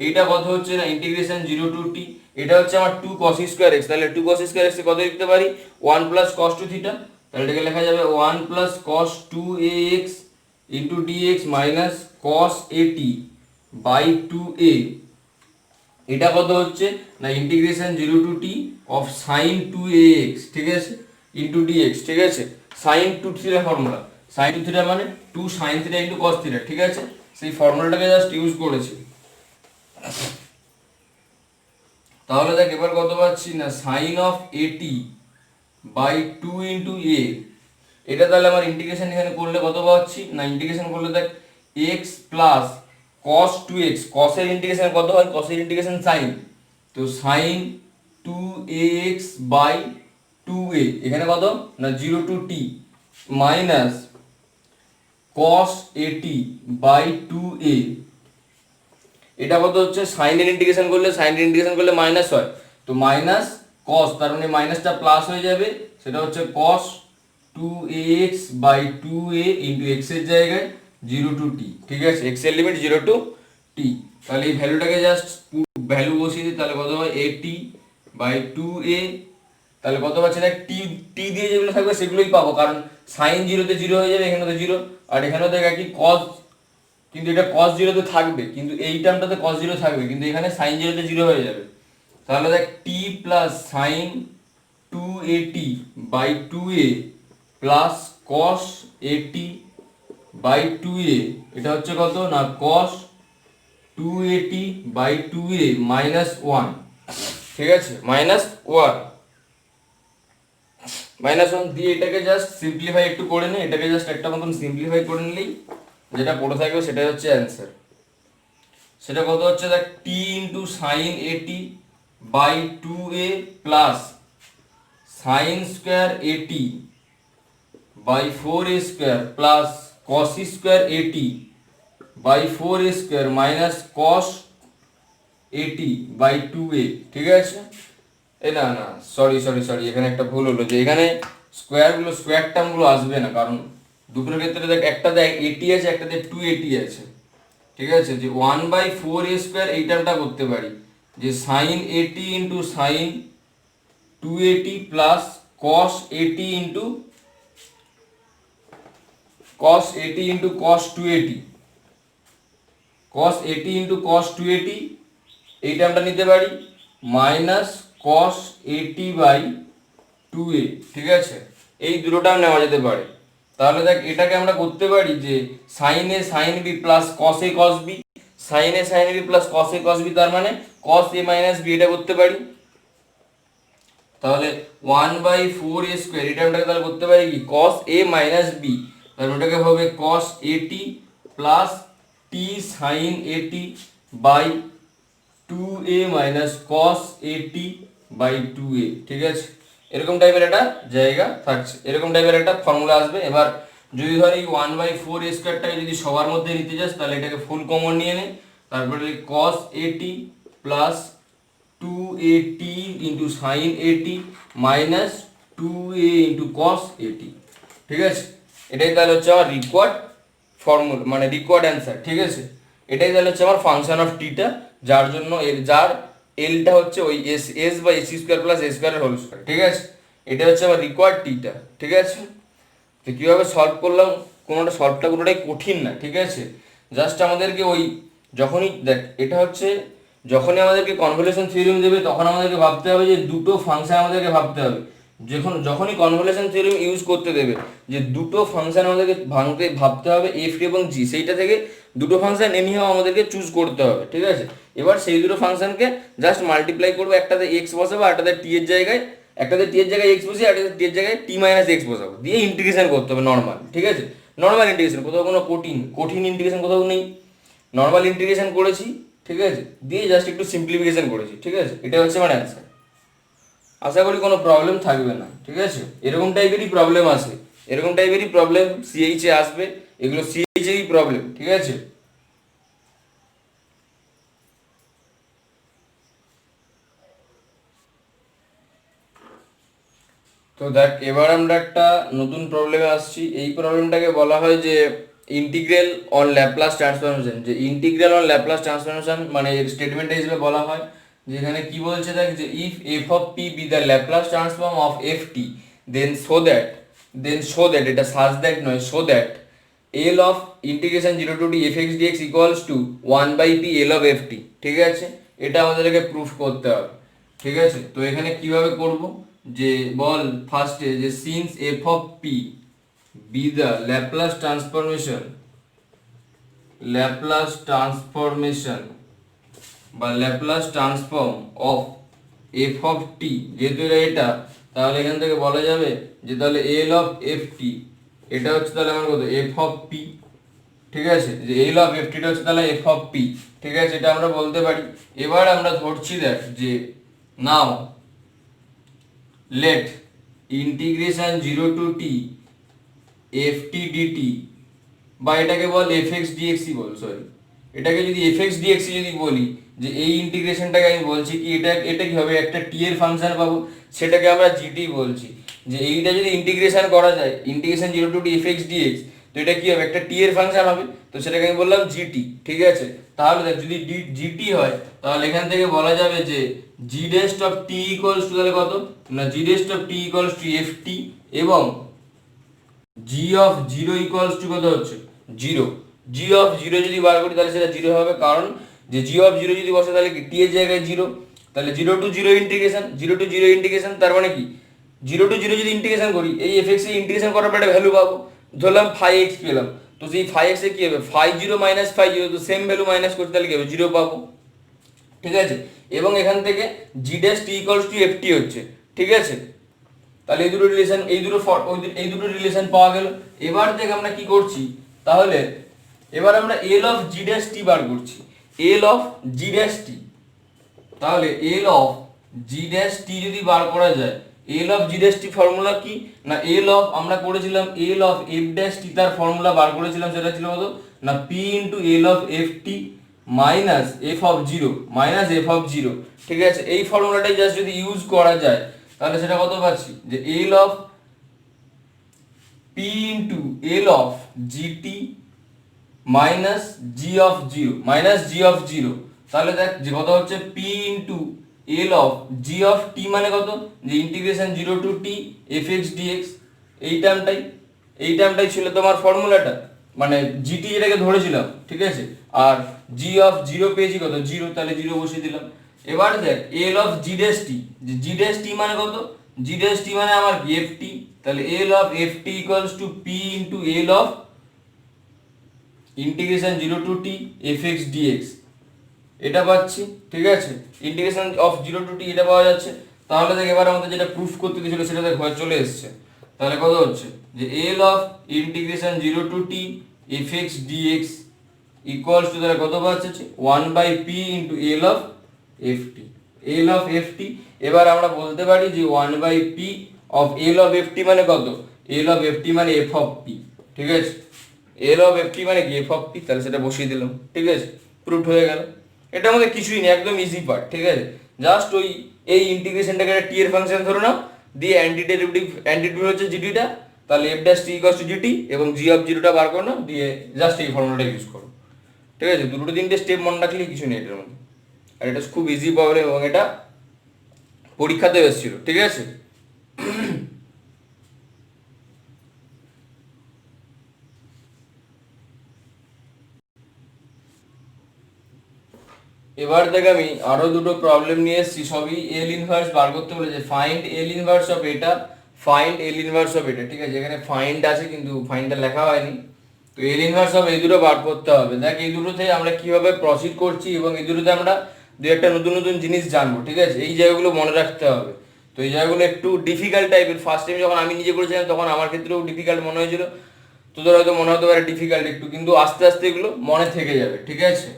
এইটা কত হচ্ছে না ইন্টিগ্রেশন 0 টু টি, এটা হচ্ছে আমার 2 cos স্কয়ার x, তাহলে 2 cos স্কয়ার x কে কত লিখতে পারি 1 প্লাস cos 2 থিটা, তাহলে এটাকে লেখা যাবে 1 plus cos 2ax into dx minus cos at/2a, এটা কত হচ্ছে না integration 0 to T of sin 2ax, ঠিক আছে, ইন্টু dx, ঠিক আছে। sin 2 theta formula, sin 2 theta মানে 2 sin theta into cos theta, ঠিক আছে, সেই ফর্মুলাটাকে জাস্ট ইউজ করেছি। তাহলে দেখ এবার কত পাচ্ছি না sin of at/2 into a, এটা তাহলে আমার ইন্টিগ্রেশন এখানে করলে কত পাচ্ছি না, ইন্টিগ্রেশন করলে দেখ x plus cos 2x, cos এর ইন্টিগ্রেশন কত হয়, cos এর ইন্টিগ্রেশন sin, তো sin 2ax/2a, এখানে কত না 0 two t minus cos at/2a, এটা কত হচ্ছে sin এর ইন্টিগ্রেশন করলে, sin এর ইন্টিগ্রেশন করলে মাইনাস হয়, তো মাইনাস cos, তার মানে মাইনাসটা প্লাস হয়ে যাবে, সেটা হচ্ছে cos 2ax/2a ইন্টু x এর জায়গায় 0 টু t, ঠিক আছে, x এর লিমিট 0 টু t, তাহলে এই ভ্যালুটাকে জাস্ট ভ্যালু বসিয়ে দিই, তাহলে কত হয় at/2a, তাহলে কত পাচ্ছি না t দিয়ে যেগুলো থাকবে সেগুলোই পাবো, কারণ sin 0 তে 0 হয়ে যাবে, এখানে তো 0, আর এখানেও দেখ একই cos, কিন্তু এটা cos 0 তে থাকবে, কিন্তু এই টার্মটাতে cos 0 থাকবে, কিন্তু এখানে sin 0 তে 0 হয়ে যাবে, তাহলে দেখ t plus sin 2at/2a plus cos by 2a, এটা হচ্ছে কত না cos 2at by 2a minus 1, ঠিক আছে, -1 দিয়ে এটাকে জাস্ট সিম্পলিফাই একটু করে নে, এটাকে জাস্ট একটা মতন সিম্পলিফাই করে নিলেই যেটা পড়ে থাকবে সেটাই হচ্ছে অ্যান্সার। সেটা কত হচ্ছে দেখ, t into sine at by 2a plus sine square at by 4a square plus cos square at by 4a square minus cos at by 2a, ঠিক আছে। এ না না সরি, এখানে একটা ভুল হলো, যে এখানে স্কোয়ার টার্মগুলো আসবে না, কারণ দুটোর ক্ষেত্রে দেখ একটা দেখ এটি আছে, একটাতে 280 আছে, ঠিক আছে। যে 1/4a স্কোয়ার এই টার্মটা করতে পারি, যে সাইন এটি ইন্টু সাইন 280 প্লাস কস এটি into cos 80 into cos 280, cos 80 into cos 280 এই টার্মটা নিতে পারি মাইনাস cos 80 বাই 2a, ঠিক আছে। এই দুটো টার্ম নেওয়া যেতে পারে। তাহলে দেখ এটাকে আমরা করতে পারি যে sin a sin b plus cos a cos b, sin a sin b plus cos a cos b, তার মানে cos a মাইনাস b এটা করতে পারি। তাহলে 1/4a স্কোয়ার এই টার্মটাকে তাহলে করতে পারি কি cos a মাইনাস b, তাহলে ওটাকে হবে cos 80 plus t sin 80 by 2a minus cos 80 by 2a, ঠিক আছে। এরকম টাইপের একটা জায়গা থাকছে, এরকম টাইপের একটা ফর্মুলা আসবে। এবার যদি ধর এই 1/4a স্কোয়ারটাকে যদি সবার মধ্যে নিতে যাস, তাহলে এটাকে ফুল কমন নিয়ে নে, তারপরে cos 80 plus 2at into sign 80 minus 2a into cos 80, ঠিক আছে। এটাই তাহলে হচ্ছে আমার রিকোয়ার্ড ফর্মুলা, মানে রিকোয়ার্ড অ্যান্সার, ঠিক আছে। এটাই তাহলে হচ্ছে আমার ফাংশন অফ টিটা, যার জন্য যার এলটা হচ্ছে ওই S by S square plus a স্কোয়ারের হোল স্কোয়ার, ঠিক আছে। এটা হচ্ছে আমার রিকোয়ার্ড টিটা, ঠিক আছে। তো কীভাবে সলভ করলাম, কোনোটাই কঠিন না, ঠিক আছে। জাস্ট আমাদেরকে ওই যখনই দেখ এটা হচ্ছে যখনই আমাদেরকে কনভলিউশন থিওরেম দেবে, তখন আমাদেরকে ভাবতে হবে যে দুটো ফাংশন আমাদেরকে ভাবতে হবে। যখনই কনভলিউশন থিওরেম ইউজ করতে দেবে, যে দুটো ফাংশন আমাদেরকে ভাবতে হবে এফ এবং জি, সেইটা থেকে দুটো ফাংশন এনিহাও আমাদেরকে চুজ করতে হবে, ঠিক আছে। এবার সেই দুটো ফাংশনকে জাস্ট মাল্টিপ্লাই করবো, একটাতে এক্স বসাবো, একটাতে টি এর জায়গায় এক্স বসিয়ে, একটাতে টি এর জায়গায় টি মাইনাস এক্স বসাবো, দিয়ে ইন্টিগ্রেশন করতে হবে নর্মাল, ঠিক আছে। নর্মাল ইন্টিগ্রেশন, কোথাও কোনো কঠিন ইন্টিগ্রেশন কোথাও নেই, নর্মাল ইন্টিগ্রেশন করেছি, ঠিক আছে, দিয়ে জাস্ট একটু সিম্পলিফিকেশন করেছি, ঠিক আছে। এটা হচ্ছে আমার অ্যান্সার। আশা করি কোনো প্রবলেম থাকবে না, ঠিক আছে। এরকম টাইপেরই প্রবলেম আসে, এরকম টাইপেরই প্রবলেম সিএইচে আসবে, এগুলো সিএইচেরই প্রবলেম, ঠিক আছে। তো দেখ এবার আমরা একটা নতুন প্রবলেমে আসছি। এই প্রবলেমটাকে বলা হয় যে ইন্টিগ্রাল অন ল্যাপ্লাস ট্রান্সফরমেশন। যে ইন্টিগ্রাল অন ল্যাপ্লাস ট্রান্সফরমেশন মানে এর স্টেটমেন্ট হিসেবে বলা হয়, যেখানে কি বলছে দেখ, যে if F of P be the Laplace transform of F T then show that এটা সাজ দ্যাট নয়, show that L of integration 0 to t F X DX equals to 1/p L of F T, ঠিক আছে। এটা আমাদেরকে proof করতে হবে, ঠিক আছে। তো এখানে কিভাবে করব, যে বল ফার্স্টে যে since F of P be the Laplace transformation বা Laplace transform of F of T, যেহেতু এটা, তাহলে এখান থেকে বলা যাবে যে তাহলে এল অফ এফ টি এটা হচ্ছে তাহলে আমার কত এফ অফ পি, ঠিক আছে। যে এল অফ এফ টিটা হচ্ছে তাহলে এফ অফ পি, ঠিক আছে, এটা আমরা বলতে পারি। এবার আমরা ধরছি দেখ যে now let integration 0 to t F T DT, বা এটাকে বল এফ এক্স ডিএক্সই বল, সরি, এটাকে যদি এফ এক্স ডিএক্সই যদি বলি, যে এই ইন্টিগ্রেশনটাকে আমি বলছি কি এটা কি হবে, একটা টি এর ফাংশন পাবো, সেটাকে আমরা জিটি বলছি। যে এইটা যদি ইন্টিগ্রেশন করা যায়, integration 0 to t F X DX, তো এটা কি হবে, একটা টি এর ফাংশন হবে, তো সেটাকে আমি বললাম জিটি, ঠিক আছে। তাহলে দেখ যদি জিটি হয়, তাহলে এখান থেকে বলা যাবে যে G dash of T equals to তাহলে কত না, G dash of T equals to F T, এবং G of zero equals to কত হচ্ছে জিরো। জি অফ জিরো যদি বার করি তাহলে সেটা জিরো হবে, কারণ যে জি অফ জিরো যদি বসে তাহলে কি টি এর জায়গায় জিরো, তাহলে 0 to 0 ইন্টিগ্রেশন, তার মানে কি 0 to 0 যদি ইন্টিগ্রেশন করি, এই এফ এক্স ইন্টিগ্রেশন করার পর একটা ভ্যালু পাবো, ধরলাম 5x পেলাম, তো সেই ফাই এক্সে কি হবে, phi zero minus phi zero, তো সেম ভ্যালু মাইনাস করতে তাহলে কি হবে, জিরো পাবো, ঠিক আছে। এবং এখান থেকে G dash T equals to F T হচ্ছে, ঠিক আছে। তাহলে এই দুটো রিলেশন, এই দুটো রিলেশন পাওয়া গেল। এবার দেখ আমরা কি করছি, তাহলে এবার আমরা এল অফ জি ড্যাশ টি বার করছি, এল অফ জি ড্যাশ টি। তাহলে এল অফ জি ড্যাশ টি যদি বার করা যায়, এল of G dash T formula কি না, এল অফ আমরা করেছিলাম এল অফ এফ ড্যাশ টি, তার ফর্মুলা বার করেছিলাম, সেটা ছিল কত না P into L of F T minus F of zero, minus F of zero, ঠিক আছে। এই ফর্মুলাটাই জাস্ট যদি ইউজ করা যায় তাহলে সেটা কত পাচ্ছি, যে L of P into L of GT minus G of zero, minus G of zero. তাহলে দেখ যে কত হচ্ছে P into L of G of T মানে কত, যে integration zero to T F X DX, এই টার্মটাই ছিল তোমার ফর্মুলাটা, মানে জিটি যেটাকে ধরেছিলাম, ঠিক আছে। আর জি অফ জিরো পেয়েছি কত, জিরো, তাহলে জিরো বসিয়ে দিলাম। এবার দেখ এল অফ জি ড্যাশ টি, যে জি ড্যাশ টি মানে কত, জি ড্যাশ টি মানে আমার এফ টি, তাহলে L of F T equals to P into L of integration zero to T F X DX, এটা পাচ্ছি, ঠিক আছে। Integration of zero to T এটা পাওয়া যাচ্ছে। তাহলে দেখ এবার আমাদের যেটা প্রুফ করতে দিয়েছিল সেটা দেখ হয়ে চলে এসছে। তাহলে কত হচ্ছে, যে L of integration zero to T F X DX equals to, তাহলে কত পাচ্ছে, one by P into L of F T, L of F T. এবার আমরা বলতে পারি যে one by P of L of F T মানে কত, এল অফ এফ টি মানে এফ অফ পি, ঠিক আছে। এল অফ এফ টি মানে কি, এফ অফ পি, তাহলে সেটা বসিয়ে দিলাম, ঠিক আছে, প্রুফড হয়ে গেল। এটার মধ্যে কিছুই নেই, একদম ইজি পার্ট, ঠিক আছে। জাস্ট ওই এই ইন্টিগ্রেশনটাকে একটা টি এর ফাংশন ধরে নাও, দিয়ে অ্যান্টিডেরিভেটিভ হচ্ছে জিটিটা, তাহলে F dash T equals two GT, এবং জি অফ জিরোটা বার করো না, দিয়ে জাস্ট এই ফর্মুলাটা ইউজ করো, ঠিক আছে। দুটো তিনটে স্টেপ মনে রাখলে কিছু নেই এটার মধ্যে, আর এটা খুব ইজি প্রবলেম, এবং এটা পরীক্ষাতেও এসেছিল, ঠিক আছে। এবার দেখ আমি আরো দুটো প্রবলেম নিয়ে এসেছি, সবই এল ইনভার্স বার করতে বলেছে। ফাইন্ড এল ইনভার্স অফ এটা, ফাইন্ড এল ইনভার্স অফ এটা, ঠিক আছে। এখানে ফাইন্ড আছে কিন্তু ফাইন্ডটা লেখা হয়নি, তো এল ইনভার্স অফ এই দুটো বার করতে হবে। দেখ এই দুটোতে আমরা কিভাবে প্রসিড করছি, এবং এই দুটোতে আমরা দু একটা নতুন নতুন জিনিস জানবো, ঠিক আছে। এই জায়গাগুলো মনে রাখতে হবে। তো এই জায়গাগুলো একটু ডিফিকাল্ট টাইপের, ফার্স্ট টাইম যখন আমি নিজে করেছিলাম তখন আমার ক্ষেত্রেও ডিফিকাল্ট মনে হয়েছিল, তোদের হয়তো মনে হতে পারে ডিফিকাল্ট একটু, কিন্তু আস্তে আস্তে এগুলো মনে থেকে যাবে, ঠিক আছে।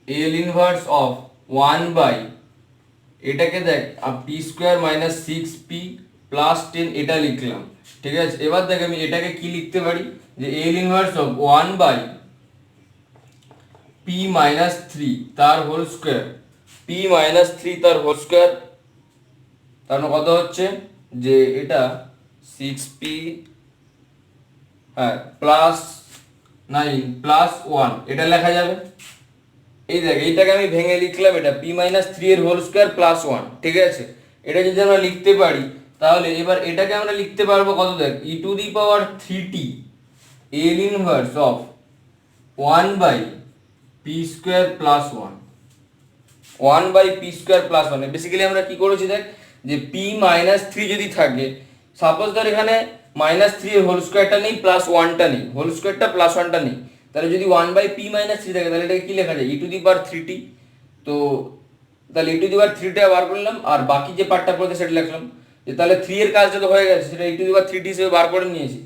L inverse of one by, এটাকে দেখ P square minus six P plus ten, এটা লিখলাম, ঠিক আছে। এবার দেখ আমি এটাকে কি লিখতে পারি, যে L inverse of one by P minus three তার whole square, P minus three তার হোল স্কোয়ার, তার মানে কত হচ্ছে, যে এটা সিক্স পি, হ্যাঁ, প্লাস নাইন প্লাস ওয়ান, এটা লেখা যাবে। এই দেখ এইটাকে আমি ভেঙে লিখলাম, এটা পি মাইনাস থ্রি এর হোল স্কোয়ার প্লাস ওয়ান, ঠিক আছে। এটা যদি আমরা লিখতে পারি তাহলে এবার এটাকে আমরা লিখতে পারবো কত, দেখ e to the power three T L inverse of one by P square plus one, one by P square plus one. Basically আমরা কি করেছি দেখ, যে পি মাইনাস থ্রি যদি থাকে, সাপোজ ধর এখানে মাইনাস থ্রি এর হোল স্কোয়ারটা নেই, প্লাস ওয়ানটা নেই, হোল স্কোয়ারটা প্লাস ওয়ানটা নেই, তাহলে যদি one by P minus three থাকে তাহলে এটাকে কি লেখা যায়, ই টু দি পাওয়ার থ্রি টি। তো তাহলে ই টু দি পাওয়ার থ্রিটা বার করলাম, আর বাকি যে পার্টটা পড়ে সেটা লিখলাম, যে তাহলে থ্রি এর কাজটা তো হয়ে গেছে, সেটা ই টু দি পাওয়ার থ্রি টি হিসেবে বার করে নিয়েছি।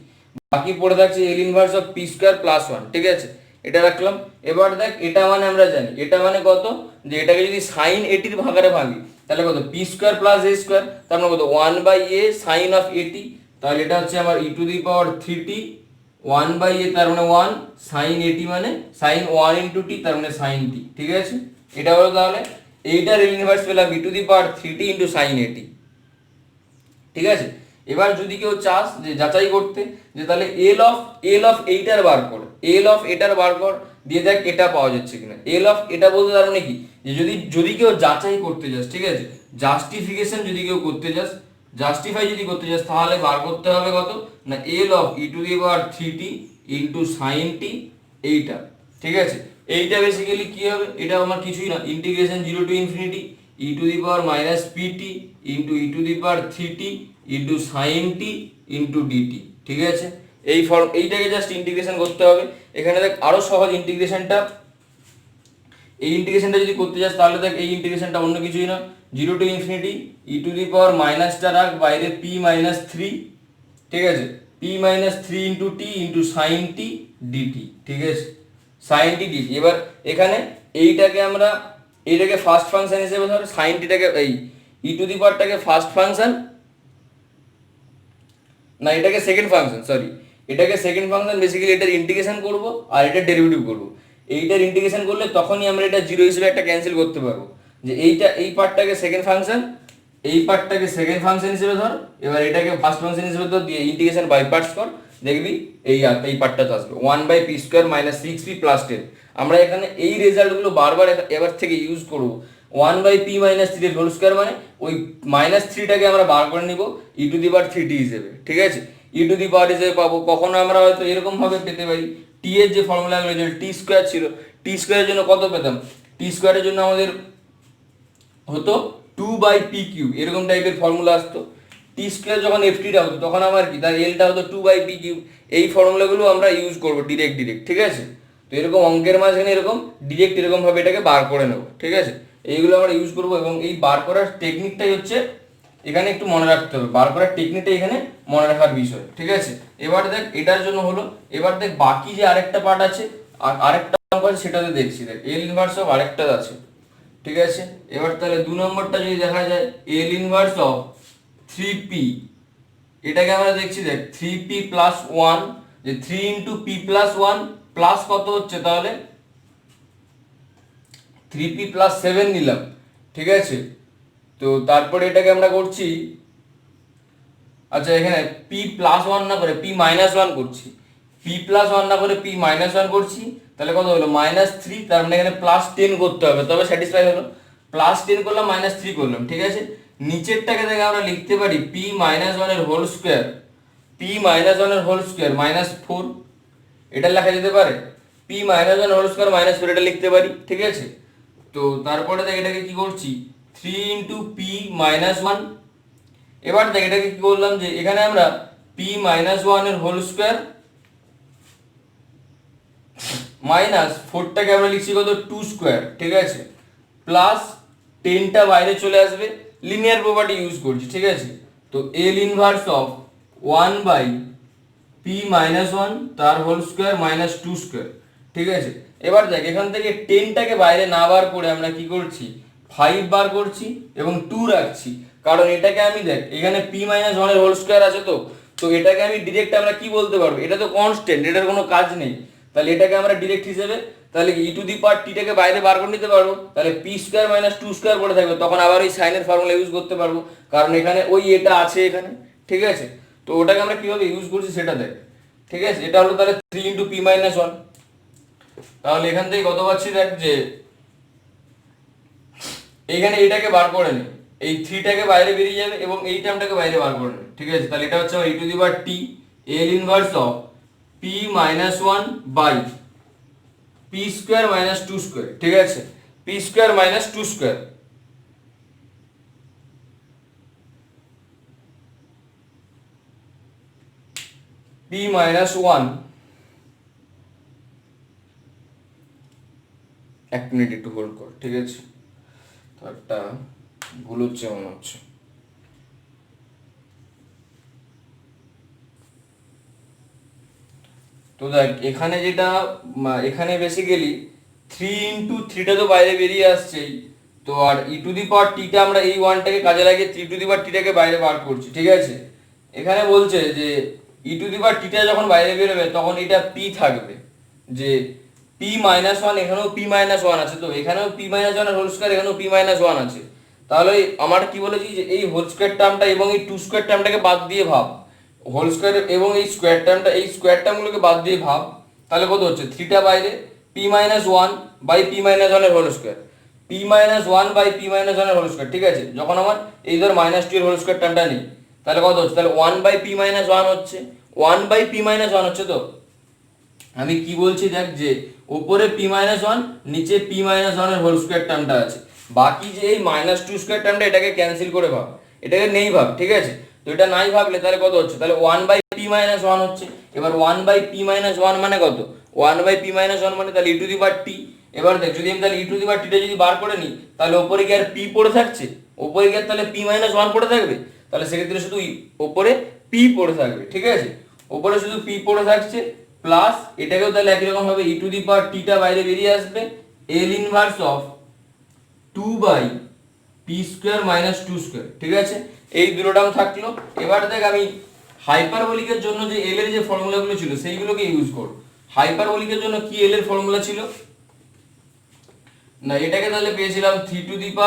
বাকি পড়ে থাকছে এল inverse of P square plus one, ঠিক আছে, এটা রাখলাম। এবার দেখ এটা মানে আমরা জানি এটা মানে কত, যে এটাকে যদি সাইন এটির ভাগারে ভাঙি তাহলে কত, পি স্কোয়ার প্লাস এ স্কোয়ার, তার মানে কত, one by a sine of at, তাহলে এটা হচ্ছে আমার e to the power three T, one by a তার মানে ওয়ান, সাইন এটি মানে সাইন ওয়ান ইন্টু টি, তার মানে সাইন টি, ঠিক আছে। এটা হলো তাহলে এইটার এল ইনভার্স পেলাম e to the power three T into sine at, ঠিক আছে। এবার যদি কেউ চাস যে যাচাই করতে, যে তাহলে এল অফ এইটার বার কর, এল অফ এটার বার কর, দিয়ে দেখ এটা পাওয়া যাচ্ছে কিনা। এল অফ এটা বলতে তার মানে কি, যে যদি কেউ যাচাই করতে যাস, ঠিক আছে, জাস্টিফিকেশন যদি কেউ করতে যাস, জাস্টিফাই যদি করতে যাস, তাহলে বার করতে হবে কত না, L of E to the power three T into sine T, এইটা, ঠিক আছে। এইটা বেসিক্যালি কি হবে, এটা আমার কিছুই না, integration zero to infinity E to the power minus P T into E to the power three T into sine T into DT, ঠিক আছে। এইটাকে জাস্ট ইন্টিগ্রেশন করতে হবে। এখানে দেখ আরো সহজ ইন্টিগ্রেশনটা, এই ইন্টিগ্রেশনটা যদি করতে যাস তাহলে দেখ এই ইন্টিগ্রেশনটা অন্য কিছুই না, 0 to infinity E to the power মাইনাসটা রাখ বাইরে পি মাইনাস থ্রি, ঠিক আছে, P minus three into T into sine T DT, ঠিক আছে, সাইন টি ডিটি। এবার এখানে এইটাকে ফার্স্ট ফাংশন হিসেবে ধর, সাইন টিটাকে এই ই টু দি পাওয়ারটাকে ফার্স্ট ফাংশন, না এটাকে সেকেন্ড ফাংশন, সরি এটাকে সেকেন্ড ফাংশন, বেসিক্যালি এটার ইন্টিগ্রেশন করব আর এটার ডেরিভেটিভ করব। এইটার ইন্টিগ্রেশন করলে তখনই আমরা এটা জিরো হিসেবে একটা ক্যান্সেল করতে পারবো, যে এই পার্টটাকে সেকেন্ড ফাংশন, এই পার্টটাকে সেকেন্ড ফাংশন হিসেবে ধর, এবার এটাকে ফার্স্ট ফাংশন হিসেবে ধর, দিয়ে ইন্টিগ্রেশন বাই পার্টস কর, দেখবি এই পার্টটা তো আসবে 1/p² - 6p + 10। আমরা এখানে এই রেজাল্টগুলো বারবার এবার থেকে ইউজ করব। 1/p - 3² মানে ওই -3টাকে আমরা বার করে নিব ই টু দি পাওয়ার 3t হিসেবে, ঠিক আছে, ই টু দি পাওয়ার হিসেবে পাবো। কখনো আমরা হয়তো এরকম ভাবে পেতে পারি, টি এর যে ফর্মুলা হয়েছিল t² ছিল, t² এর জন্য কত পেতাম, t² এর জন্য আমাদের হতো 2/p³ এরকম টাইপের ফর্মুলা আসতো। t² যখন ft হতো তখন আমার কি, তার এলটা হতো 2/p³। এই ফর্মুলাগুলো আমরা ইউজ করবো ডিরেক্ট, ঠিক আছে। তো এরকম অঙ্কের মাঝখানে এরকম ডিরেক্ট এরকম ভাবে এটাকে বার করে নেবো, ঠিক আছে, এইগুলো আমরা ইউজ করবো। এবং এই বার করার টেকনিকটাই হচ্ছে এখানে একটু মনে রাখতে হবে, বার করার টেকনিকটা এখানে মনে রাখার বিষয়, ঠিক আছে। এবার দেখ এটার জন্য হলো, এবার দেখ বাকি যে আরেকটা পার্ট আছে, আর আরেকটা অঙ্ক আছে সেটাতে দেখছি, দেখ এল ইনভার্স অফ আরেকটা আছে, ঠিক আছে। এবার তাহলে 2 নম্বরটা যদি দেখা যায় এল ইনভার্স অফ 3p, এটাকে আমরা দেখছি দেখ 3p + 1, যে 3 × p + 1 প্লাস কত হচ্ছে তাহলে 3p + 7 নিলাম, ঠিক আছে। তো তারপরে এটাকে আমরা করছি, আচ্ছা এখানে p + 1 না করে p - 1 করছি, p + 1 না করে p - 1 করছি, তাহলে কত হলো -3, তার মানে এখানে +10 করতে হবে, তবে স্যাটিসফাই হলো। +10 করলাম, -3 করলাম, ঠিক আছে। নিচেরটাকে দেখে আমরা লিখতে পারি p - 1 এর হোল স্কয়ার, p - 1 এর হোল স্কয়ার -4, এটা লেখা যেতে পারে, p - 1 এর হোল স্কয়ার -4 এটা লিখতে পারি, ঠিক আছে। তো তারপরে দেখ এটাকে কি করছি 3 × p - 1। এবার দেখ এটাকে কি করলাম, যে এখানে আমরা p - 1 এর হোল স্কয়ার -4টাকে আমরা লিখছি কত 2², ঠিক আছে, প্লাস 10টা বাইরে চলে আসবে, লিনিয়ার প্রপার্টি ইউজ করছি, ঠিক আছে। তো এল ইনভার্স অফ 1/p - 1 তার হোল স্কয়ার -2², ঠিক আছে। এবার দেখ এখান থেকে 10টাকে বাইরে না বার করে আমরা কি করছি 5 বার করছি এবং 2 রাখছি, কারণ এটাকে আমি দেখ এখানে p - 1 এর হোল স্কয়ার আছে, তো এটাকে আমি ডিরেক্ট আমরা কি বলতে পারবো, এটা তো কনস্ট্যান্ট, এটার কোনো কাজ নেই, তাহলে এটাকে আমরা ডিরেক্ট হিসেবে তাহলে ই টু দি পাওয়ার টিটাকে বাইরে বার করে নিতে পারবো, তাহলে p² - 2² পড়ে থাকবে, তখন আবার ওই সাইনের ফর্মুলা ইউজ করতে পারবো, কারণ এখানে ওই এটা আছে এখানে, ঠিক আছে। তো ওটাকে আমরা কিভাবে ইউজ করছি সেটা দেখ, ঠিক আছে। এটা হলো তাহলে 3 × p - 1, তাহলে এখান থেকে কত পাচ্ছি দেখ, যে এইখানে এইটাকে বার করে নে, এই 3টাকে বাইরে বেরিয়ে যাবে এবং এই টার্মটাকে বাইরে বার করে নে, ঠিক আছে। তাহলে এটা হচ্ছে আমার e to the power t L inverse of p - 1/p² - 2², ঠিক আছে, p² - 2², p - 1, 1 মিনিট একটু হোল্ড কর, ঠিক আছে, তো একটা ভুল হচ্ছে মনে হচ্ছে। তো দেখ এখানে যেটা এখানে বেসিক্যালি 3 × 3টা তো বাইরে বেরিয়ে আসছেই, তো আর ই টু দি পাওয়ার টিটা আমরা এই 1টাকে কাজে লাগিয়ে 3 টু দি পাওয়ার টিটাকে বাইরে বার করছি, ঠিক আছে। এখানে বলছে যে ই টু দি পাওয়ার টিটা যখন বাইরে বেরোবে তখন এটা p থাকবে, যে p - 1, এখানেও p - 1 আছে, তো এখানেও p - 1 এর হোল স্কয়ার, এখানেও p - 1 আছে, তাহলে আমার কি বলেছি যে এই হোল স্কয়ার টার্মটা এবং এই 2² টার্মটাকে বাদ দিয়ে ভাব, হোল স্কয়ার এবং এই স্কয়ার টার্মটা, এই স্কয়ার টার্মগুলোকে বাদ দিয়ে ভাব, তাহলে কত হচ্ছে 3টা বাইরে p - 1/p - 1 এর হোল স্কয়ার, p - 1/p - 1 এর হোল স্কয়ার, ঠিক আছে। যখন আমার এই ধর -2 এর হোল স্কয়ার টার্মটা নেই, তাহলে কত হচ্ছে, তাহলে 1/p - 1 হচ্ছে, 1/p - 1 হচ্ছে। তো আমি কি বলছি দেখ, যে উপরে p - 1 নিচে p - 1 এর হোল স্কয়ার টার্মটা আছে, বাকি যে এই -2² টার্মটা এটাকে ক্যান্সেল করে ভাব, এটাকে নেই ভাব, ঠিক আছে। তো এটা নাই ভাবলে তাহলে কত হচ্ছে, তাহলে 1/p-1 হচ্ছে। এবার 1/p-1 মানে কত, 1/p-1 মানে তাহলে e⁻t। এবার দেখ যদি আমি তাহলে e⁻t-টা যদি বার করে নিই তাহলে ওপরে কি আর p পড়ে থাকছে, ওপরে কি আর তাহলে p-1 পড়ে থাকবে, তাহলে সেক্ষেত্রে শুধু ওপরে p পড়ে থাকবে, ঠিক আছে, ওপরে শুধু p পড়ে থাকছে, প্লাস এটাকেও তাহলে একই রকম ভাবে e⁻t-টা বাইরে বেরিয়ে আসবে, L ইনভার্স অফ 2/p² - 2², ঠিক আছে, এই দুটোটাও থাকলো। এবার দেখ আমি হাইপারবোলিকের জন্য যে এল এর যে ফর্মুলাগুলো ছিল সেইগুলোকে ইউজ করব। হাইপারবোলিকের জন্য কি এল এর ফর্মুলা ছিল না, এটাকে তাহলে পেয়েছিলাম 3/3 ×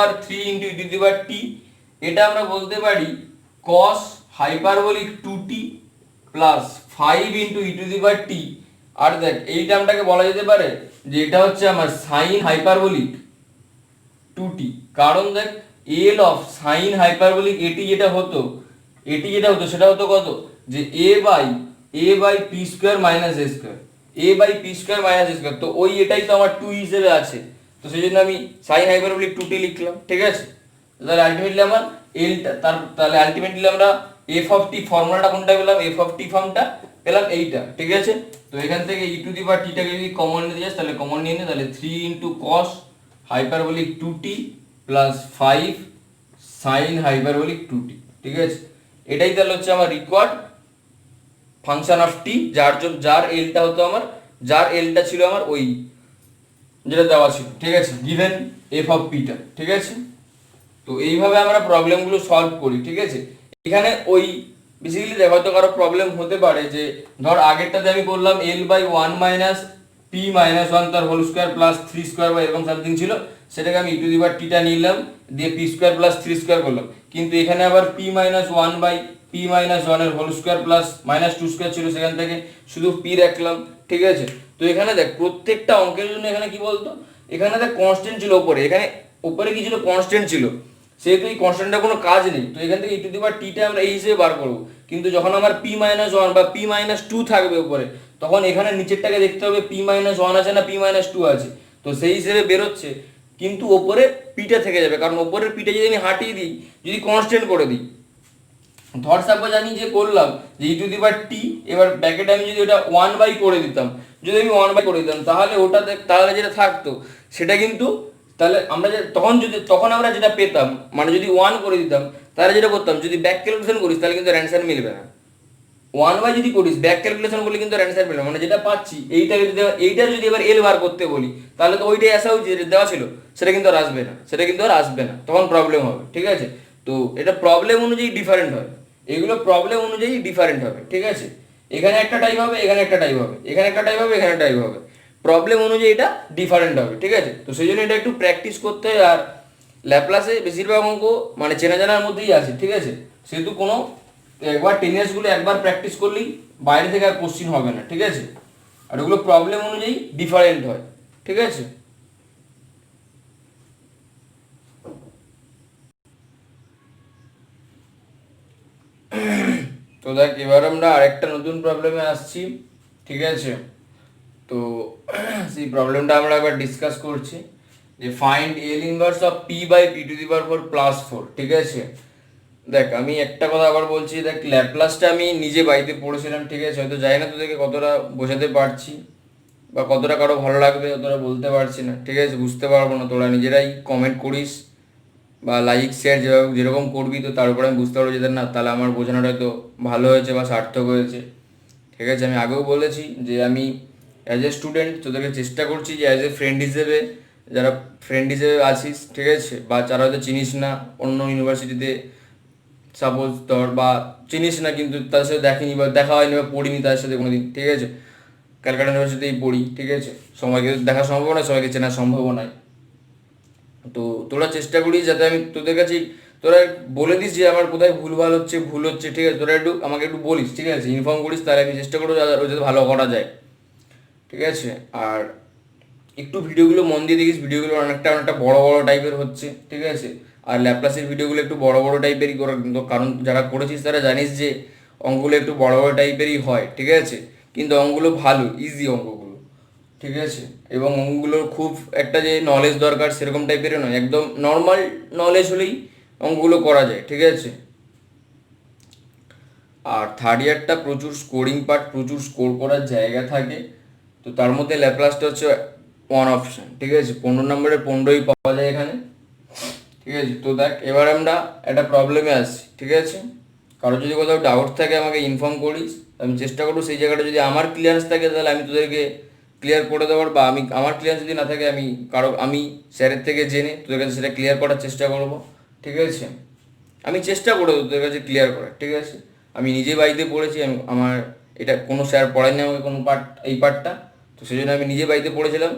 e⁻t, এটা আমরা বলতে পারি cos hyperbolic 2t plus 5 × e⁻t। আর দেখ এই টার্মটাকে বলা যেতে পারে যে এটা হচ্ছে আমার সাইন হাইপারবোলিক 2t, কারণ দেখ এল অফ সাইন হাইপারবোলিক এটি যেটা হতো সেটা হতো কত, যে a/p² - a/p² - a², তো ওই এটাই তো আমার 2 হিসেবে আছে, তো সেই জন্য আমি সাইন হাইপারবোলিক 2t লিখলাম, ঠিক আছে। তাহলে আলটিমেটলি আমার এলটা তাহলে আলটিমেটলি আমরা এফ অফ টি ফর্মুলাটা কোনটা পেলাম, এফ অফ টি ফর্মটা পেলাম এইটা, ঠিক আছে। তো এখান থেকে e⁻t-টাকে যদি কমন নিতে যাস তাহলে কমন নিয়ে নে, তাহলে 3 × cos hyperbolic 2t plus 5 sign hyperbolic 2t, ঠিক আছে। এটাই তাহলে হচ্ছে আমার রিকোয়ার্ড ফাংশন অফ টি, যার এলটা ছিল আমার ওই যেটা দেওয়া ছিল, ঠিক আছে, গিভেন এফ অফ পিটা, ঠিক আছে। তো এইভাবে আমরা প্রবলেমগুলো সলভ করি, ঠিক আছে। এখানে ওই বেসিক্যালি দেখ হয়তো কারো প্রবলেম হতে পারে যে ধর আগেরটাতে আমি করলাম L/1 - p-1 তার হোল স্কয়ার প্লাস 3² বা এরকম সামথিং ছিল, সেটাকে আমি e⁻t-টা নিলাম দিয়ে p² প্লাস 3² করলাম, কিন্তু এখানে আবার p-1/p-1 এর হোল স্কয়ার প্লাস -2² ছিল, সেখান থেকে শুধু p রাখলাম, ঠিক আছে। তো এখানে দেখ প্রত্যেকটা অঙ্কের জন্য এখানে কি বলতো, এখানে দেখ কনস্ট্যান্ট ছিল ওপরে, এখানে ওপরে কি ছিল, কনস্ট্যান্ট ছিল, সেহেতু এই কনস্ট্যান্টটা কোনো কাজ নেই, তো এখান থেকে e⁻t-টা আমরা এই হিসেবে বার করব। কিন্তু যখন আমার p-1 বা p-2 থাকবে উপরে, তখন এখানে নিচেরটাকে দেখতে হবে p-1 আছে না p-2 আছে, তো সেই হিসেবে বেরোচ্ছে, কিন্তু ওপরে পিটা থেকে যাবে, কারণ ওপরের পিটা যদি আমি হাঁটিয়ে দিই, যদি কনস্ট্যান্ট করে দিই, ধর সাপোজ আমি যে করলাম যে e⁻t, এবার ব্র্যাকেটে আমি যদি ওটা 1/, করে দিতাম, যদি আমি 1/, করে দিতাম, তাহলে তাহলে যেটা থাকতো সেটা কিন্তু তাহলে আমরা তখন আমরা যেটা পেতাম, মানে যদি 1 করে দিতাম তাহলে যেটা করতাম, যদি ব্যাক ক্যালকুলেশন করিস তাহলে কিন্তু অ্যান্সার মিলবে না। 1/, যদি করিস ব্যাক ক্যালকুলেশন করলে কিন্তু অ্যান্সার মিলবে না, মানে যেটা পাচ্ছি এইটা যদি এবার এল বার করতে বলি তাহলে তো ওইটাই আসা উচিত, যেটা দেওয়া ছিল সেটা কিন্তু আর আসবে না, তখন প্রবলেম হবে, ঠিক আছে। তো এটা প্রবলেম অনুযায়ী ডিফারেন্ট হয়, এগুলো প্রবলেম অনুযায়ী ডিফারেন্ট হবে, ঠিক আছে। এখানে একটা টাইপ হবে, এখানে একটা টাইপ হবে, এখানে একটা টাইপ হবে, এখানে টাইপ হবে, প্রবলেম অনুযায়ী এটা ডিফারেন্ট হবে, ঠিক আছে। তো সেই জন্য এটা একটু প্র্যাকটিস করতে হয়, আর ল্যাপ্লাসে বেশিরভাগ অঙ্ক মানে চেনা জানার মধ্যেই আছে, ঠিক আছে, সেহেতু কোনো একবার টেনিয়াসগুলো একবার প্র্যাকটিস করলেই বাইরে থেকে আর কোশ্চিন হবে না, ঠিক আছে। আর ওগুলো প্রবলেম অনুযায়ী ডিফারেন্ট হয়, ঠিক আছে। তো দেখ এবার আমরা আরেকটা নতুন প্রবলেমে আসছি, ঠিক আছে। তো সেই প্রবলেমটা আমরা একবার ডিসকাস করছি, যে find L inverse of p/p⁴ + 4, ঠিক আছে। দেখ আমি একটা কথা আবার বলছি, দেখ ল্যাপ্লাসটা আমি নিজে বাড়িতে পড়েছিলাম, ঠিক আছে, হয়তো জানি না তোদেরকে কতটা বোঝাতে পারছি বা কতটা কারো ভালো লাগবে অতটা বলতে পারছি না, ঠিক আছে, বুঝতে পারবো না, তোরা নিজেরাই কমেন্ট করিস বা লাইক শেয়ার যেরকম করবি, তো তার উপরে আমি বুঝতে পারবো যে না তাহলে আমার বোঝানোটা হয়তো ভালো হয়েছে বা সার্থক হয়েছে, ঠিক আছে। আমি আগেও বলেছি যে আমি অ্যাজ এ স্টুডেন্ট তোদেরকে চেষ্টা করছি যে অ্যাজ এ ফ্রেন্ড হিসেবে, যারা ফ্রেন্ড হিসেবে আছিস, ঠিক আছে, বা যারা হয়তো চিনিস না অন্য ইউনিভার্সিটিতে সাপোজ ধর, বা চিনিস না কিন্তু তাদের সাথে দেখিনি বা দেখা হয়নি বা পড়িনি তাদের সাথে কোনোদিন, ঠিক আছে, ক্যালকাটা ইউনিভার্সিটিতেই পড়ি, ঠিক আছে, সবাইকে দেখা সম্ভব নয়, সবাইকে চেনা সম্ভব নয়, তো তোরা চেষ্টা করিস যাতে আমি তোদের কাছে তোরা বলে দিস যে আমার কোথায় ভুল হচ্ছে, ঠিক আছে, তোরা একটু আমাকে একটু বলিস, ঠিক আছে, ইনফর্ম করিস, তাহলে আমি চেষ্টা করবো যাতে ভালো করা যায়, ঠিক আছে। আর একটু ভিডিওগুলো মন দিয়ে দেখিস, ভিডিওগুলো অনেকটা বড় বড় টাইপের হচ্ছে, ঠিক আছে। আর ল্যাপ্লাসের ভিডিওগুলো একটু বড় বড় টাইপেরই করা, কারণ যারা করেছিস তারা জানিস যে অঙ্কগুলো একটু বড় বড় টাইপেরই হয়, ঠিক আছে, কিন্তু অঙ্কগুলো ভালো, ইজি অঙ্কগুলো, ঠিক আছে, এবং অঙ্কগুলোর খুব একটা যে নলেজ দরকার সেরকম টাইপেরও নয়, একদম নর্মাল নলেজ হলেই অঙ্কগুলো করা যায়, ঠিক আছে। আর থার্ড ইয়ারটা প্রচুর স্কোরিং পার্ট, প্রচুর স্কোর করার জায়গা থাকে। তো তার মধ্যে ল্যাপ্লাসটা হচ্ছে ওয়ান অপশন, ঠিক আছে। 15 নম্বরের 15ই পাওয়া যায় এখানে, ঠিক আছে। তো দেখ এবার আমরা একটা প্রবলেমে আসছি, ঠিক আছে। কারো যদি কোথাও ডাউট থাকে আমাকে ইনফর্ম করিস, আমি চেষ্টা করবো সেই জায়গাটা যদি আমার ক্লিয়ারেন্স থাকে তাহলে আমি তোদেরকে ক্লিয়ার করে দেওয়ার, বা আমি আমার ক্লিয়ারেন্স যদি না থাকে আমি স্যারের থেকে জেনে তোদের কাছে সেটা ক্লিয়ার করার চেষ্টা করব, ঠিক আছে। আমি চেষ্টা করে দেবো তোদের কাছে ক্লিয়ার করার, ঠিক আছে। আমি নিজে বাড়িতে পড়েছি, আমার এটা কোনো স্যার পড়ায়নি আমাকে কোনো এই পার্টটা, তো সেই জন্য আমি নিজে বাড়িতে পড়েছিলাম,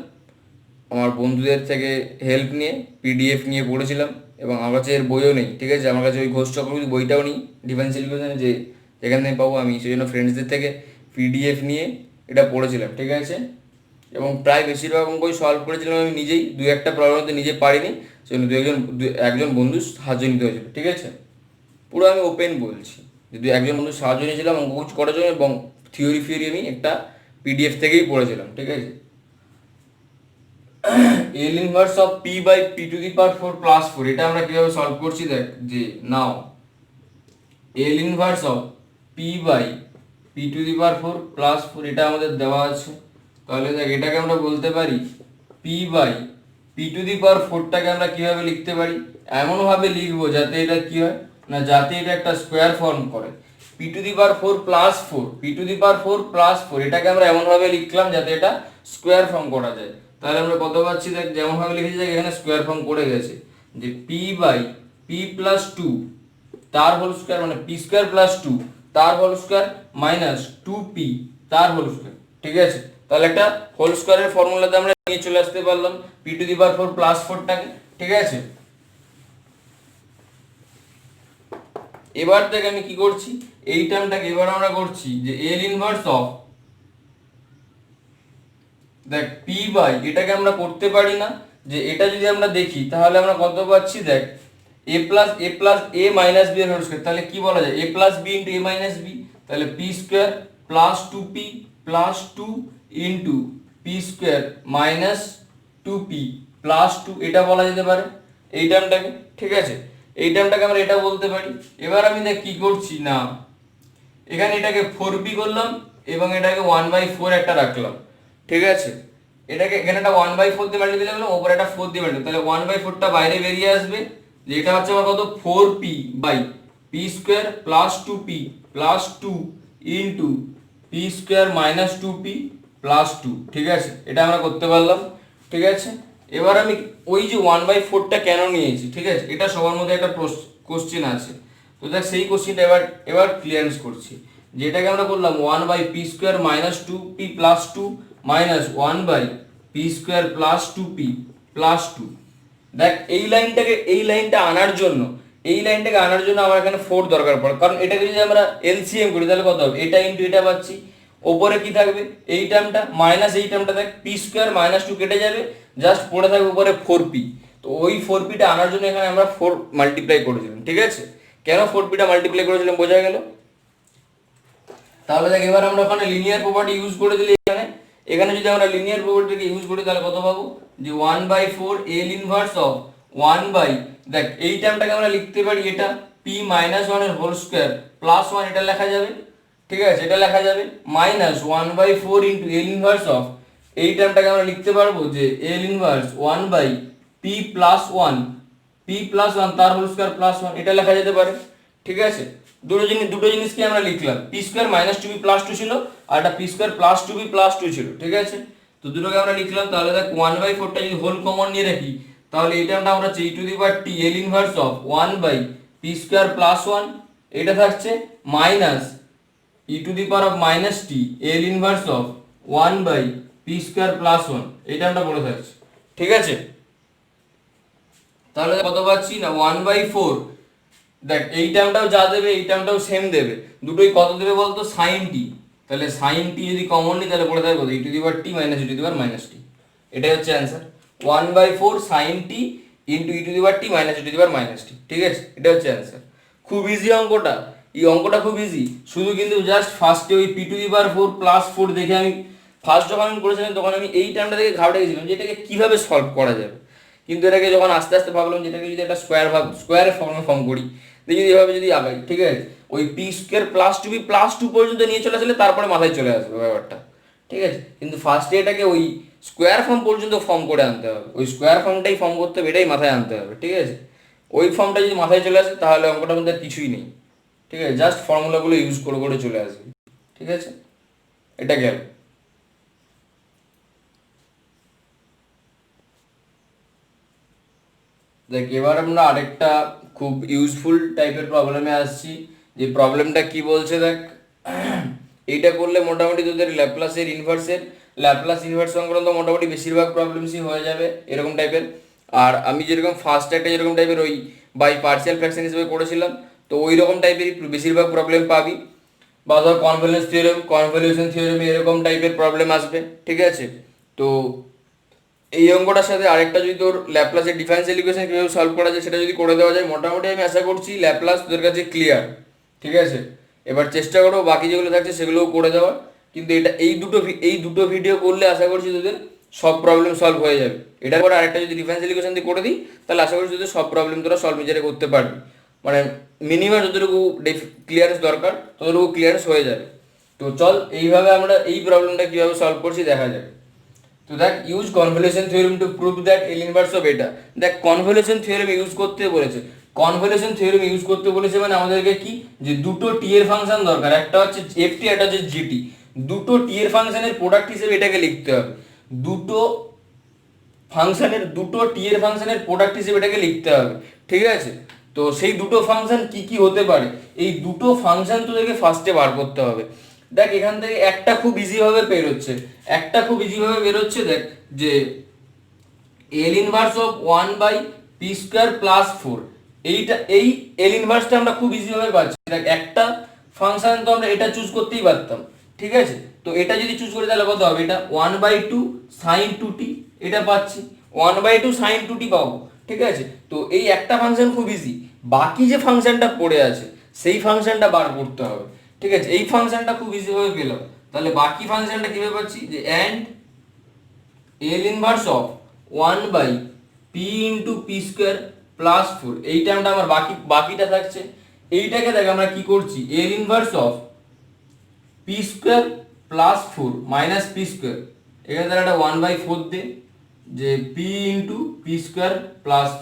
আমার বন্ধুদের থেকে হেল্প নিয়ে পিডিএফ নিয়ে পড়েছিলাম, এবং আমার কাছে এর বইও নেই, ঠিক আছে। আমার কাছে ওই ঘোষ চক্রবর্তী বইটাও নেই ডিফেন্স এডুকেশনে, যেখান থেকে পাবো আমি, সেই জন্য ফ্রেন্ডসদের থেকে পিডিএফ নিয়ে এটা পড়েছিলাম, ঠিক আছে। এবং প্রায় বেশিরভাগ অঙ্কই সলভ করেছিলাম আমি নিজেই, দু একটা প্রবলেম তো নিজে পারিনি, সেজন্য একজন বন্ধু সাহায্য নিতে হয়েছিল, ঠিক আছে। পুরো আমি ওপেন বলছি, যদি একজন বন্ধু সাহায্য নিয়েছিলাম অঙ্ক করার জন্য, এবং থিওরি আমি একটা পিডিএফ থেকেই পড়েছিলাম, ঠিক আছে। L inverse of P by P to the power 4 plus 4, এটা আমরা কিভাবে সলভ করছি দেখ, যে now L inverse of P by P to the power 4 plus 4 এটা আমাদের দেওয়া আছে। তাহলে দেখ এটাকে আমরা বলতে পারি P by P to the power 4টাকে আমরা কিভাবে লিখতে পারি, এমনভাবে লিখবো যাতে এটা কি হয় না, যাতে এটা একটা স্কোয়ার ফর্ম করে। P to the power 4 plus 4, P to the power 4 plus 4 এটাকে আমরা এমনভাবে লিখলাম যাতে এটা স্কোয়ার ফর্ম করা যায়। তাহলে আমরা কত পাচ্ছি দেখ, যেমনভাবে লিখেছি দেখ এখানে স্কোয়ার ফর্ম করে গেছে, যে পি বাই পি প্লাস 2 তার হোল স্কোয়ার, মানে পি স্কোয়ার প্লাস 2 তার হোল স্কোয়ার মাইনাস 2p তার হোল স্কোয়ার, ঠিক আছে। তাহলে একটা হোল স্কোয়ারের ফর্মুলাতে আমরা নিয়ে চলে আসতে পারলাম P to the power 4 plus 4টাকে, ঠিক আছে। এবার দেখ আমি কি করছি, এই টার্মটাকে এবার আমরা করছি যে এল ইনভার্স অফ, দেখ পি বাই, এটাকে আমরা করতে পারি না, যে এটা যদি আমরা দেখি তাহলে আমরা কত পাচ্ছি দেখ, এ প্লাস এ মাইনাস বি এর হোল স্কয়ার, তাহলে কি বলা যায় এ প্লাস বি ইন্টু এ মাইনাস বি, তাহলে P square plus 2p plus 2 into P square minus 2p plus 2, এটা বলা যেতে পারে এই টার্মটাকে, ঠিক আছে। এই টার্মটাকে আমরা এটা বলতে পারি। এবার আমি দেখ কি করছি না, এখানে এটাকে 4p করলাম এবং এটাকে 1/4 একটা রাখলাম, ঠিক আছে। এটাকে এখানে একটা 1/4 দিয়ে মাল্টিপ্লাই করলাম, ওপরে একটা 4 দিয়ে মাল্টিপ্লাই, তাহলে 1/4টা বাইরে বেরিয়ে আসবে, যে এটা হচ্ছে আমার কত 4p by P square plus 2p plus 2 into P square minus 2p plus 2, ঠিক আছে। এটা আমরা করতে পারলাম, ঠিক আছে। এবার আমি ওই যে 1/4টা কেন নিয়েছি, ঠিক আছে, এটা সবার মধ্যে একটা কোশ্চেন আছে, তো দেখ সেই কোশ্চেনটা এবার ক্লিয়ারেন্স করছি। যেটাকে আমরা বললাম 1/পি square minus 2p plus 2 minus 1/পি স্কোয়ার প্লাস 2p প্লাস 2। দেখ এই লাইনটাকে আনার জন্য আমার এখানে 4 দরকার পড়ে, কারণ এটাকে যদি আমরা এলসিএম করি তাহলে কত হবে, এটা ইন্টু এটা পাচ্ছি, ওপরে কি থাকবে এই টার্মটা মাইনাস এই টার্মটা, দেখ পি স্কোয়ার মাইনাস 2 কেটে যাবে, জাস্ট পড়ে থাকবে উপরে 4p। তো ওই 4pটা আনার জন্য এখানে আমরা 4 মাল্টিপ্লাই করেছিলাম, ঠিক আছে। কেন 4pটা মাল্টিপ্লাই করেছিলাম বোঝা গেল। তাহলে দেখ এবার আমরা ওখানে লিনিয়ার প্রপার্টি ইউজ করে দিলে, এখানে যদি আমরা লিনিয়ার প্রপার্টিকে ইউজ করি তাহলে কত পাবো, যে 1/4 এল ইনভার্স অফ 1 বাই, দেখ এই টার্মটাকে আমরা লিখতে পারি এটা p মাইনাস 1 এর হোল স্কোয়ার প্লাস 1, এটা লেখা যাবে, ঠিক আছে, এটা লেখা যাবে minus 1/4 into L inverse of, এই টার্মটাকে আমরা লিখতে পারবো যে L inverse 1 by P plus 1 তার হোল স্কোয়ার প্লাস 1, এটা লেখা যেতে পারে, ঠিক আছে। দুটো জিনিসকে আমরা লিখলাম, P square minus 2p plus 2 ছিল, আর একটা P square plus 2p plus 2 ছিল, ঠিক আছে। তো দুটোকে আমরা লিখলাম, তাহলে দেখ 1/4টা যদি হোল কমন নিয়ে রাখি তাহলে এই টার্মটা আমরা হচ্ছে e to the power t L inverse of 1 by P square plus 1, এটা থাকছে minus e to the power of minus t L inverse of 1 by P square plus 1, এই টার্মটা পড়ে থাকছে, ঠিক আছে। তাহলে কত পাচ্ছি না 1/4, দেখ এই টার্মটাও যা দেবে এই টার্মটাও সেম দেবে, দুটোই কত দেবে বলতো sin t, তাহলে sin t যদি কমন নিই তাহলে পড়ে থাকবে e to the power t minus e to the power minus t, এটাই হচ্ছে answer 1/4 sin t into e to the power t minus e to the power minus t, ঠিক আছে, এটা হচ্ছে অ্যান্সার। খুব ইজি অঙ্কটা, এই অঙ্কটা খুব ইজি, শুধু কিন্তু জাস্ট ফার্স্টে ওই p two the power 4 plus 4 দেখে আমি ফার্স্ট যখন আমি করেছিলাম তখন আমি এই টার্মটা দেখে ঘাবড়ে গেছিলাম যে এটাকে কিভাবে সলভ করা যাবে, কিন্তু এটাকে যখন আস্তে আস্তে ভাবলাম যেটাকে যদি একটা স্কোয়ারের ফর্মে ফর্ম করি, দেখি এভাবে যদি আগাই, ঠিক আছে, ওই P square plus two B plus two পর্যন্ত নিয়ে চলে আসলে তারপরে মাথায় চলে আসবে ব্যাপারটা, ঠিক আছে। কিন্তু ফার্স্টে এটাকে ওই স্কোয়ার ফর্ম পর্যন্ত ফর্ম করে আনতে হবে, ওই স্কোয়ার ফর্মটাই ফর্ম করতে হবে, এটাই মাথায় আনতে হবে, ঠিক আছে। ওই ফর্মটা যদি মাথায় চলে আসে তাহলে অঙ্কটার মধ্যে আর কিছুই নেই, ঠিক আছে, জাস্ট ফর্মুলাগুলো ইউজ করে করে চলে আসবে, ঠিক আছে। এটা গেল। দেখ এবার আমরা আরেকটা খুব ইউজফুল টাইপের প্রবলেমে আসছি। যে প্রবলেমটা কি বলছে দেখ, এইটা করলে মোটামুটি তোদের ল্যাপ্লাস ইনভার্স সংক্রান্ত মোটামুটি বেশিরভাগ প্রবলেমসই হয়ে যাবে এরকম টাইপের। আর আমি যেরকম ফার্স্ট একটা যেরকম টাইপের ওই বাই পার্সিয়াল ফ্র্যাকশন হিসেবে করেছিলাম, তো ওই রকম টাইপেরই বেশিরভাগ প্রবলেম পাবি। বা ধর কনভলিউশন থিওরেম এরকম টাইপের প্রবলেম আসবে, ঠিক আছে। তো এই অঙ্কটার সাথে আরেকটা যদি তোর ল্যাপ্লাসের ডিফারেন্সিয়াল ইকুয়েশন কিভাবে সলভ করা যায় সেটা যদি করে দেওয়া যায়, মোটামুটি আমি আশা করছি ল্যাপ্লাস তোদের কাছে ক্লিয়ার, ঠিক আছে। এবার চেষ্টা করো বাকি যেগুলো থাকছে সেগুলোও করে দেওয়ার, কিন্তু এটা এই দুটো ভিডিও করলে আশা করছি তোদের সব প্রবলেম সলভ হয়ে যাবে। এটার পরে আরেকটা যদি ডিফারেন্সিয়াল ইকুয়েশন দিয়ে করে দিই তাহলে আশা করছি তোদের সব প্রবলেম তোরা সলভ নিজেরা করতে পারবি, মানে মিনিমাম যতটুকু ক্লিয়ারেন্স দরকার ততটুকু ক্লিয়ারেন্স হয়ে যাবে। তো চল এইভাবে আমরা এই প্রবলেমটা কীভাবে সলভ করছি দেখা যাবে। তো দেখ, use convolution theorem to prove that L inverse of এটা। দেখ কনভলিউশন থিওরেম ইউজ করতে বলেছে, কনভলিউশন থিওরেম ইউজ করতে বলেছে মানে আমাদেরকে কি, যে দুটো টি এর ফাংশন দরকার, একটা হচ্ছে এফটি একটা হচ্ছে জিটি, দুটো টি এর ফাংশনের প্রোডাক্ট হিসেবে এটাকে লিখতে হবে, দুটো টি এর ফাংশনের প্রোডাক্ট হিসেবে এটাকে লিখতে হবে, ঠিক আছে। তো সেই দুটো ফাংশন কি কি হতে পারে, এই দুটো ফাংশন তোদেরকে ফার্স্টে বার করতে হবে। দেখ এখান থেকে একটা খুব ইজিভাবে বেরোচ্ছে, দেখ যে এল ইনভার্স অফ 1/p² + 4, এই এল ইনভার্সটা আমরা খুব ইজিভাবে পাচ্ছি। দেখ একটা ফাংশন তো আমরা এটা চুজ করতেই পারতাম, ঠিক আছে। তো এটা যদি চুজ করি তাহলে কত হবে, এটা 1/2 sin 2t, এটা পাচ্ছি 1/2 sin 2t পাবো, ঠিক আছে। তো এই একটা ফাংশন খুব ইজি, বাকি যে ফাংশনটা পড়ে আছে সেই ফাংশনটা বার করতে হবে, ঠিক আছে। এই ফাংশনটা খুব ইজি ভাবে পেলাম, তাহলে বাকি ফাংশনটা কিভাবে পাচ্ছি, যে and L inverse of 1/p × p² + 4, এই টার্মটা আমার বাকিটা থাকছে। এইটাকে দেখ আমরা কি করছি, L inverse of p² + 4 - p², এখানে তাহলে একটা 1/4 দে, যে p × p² +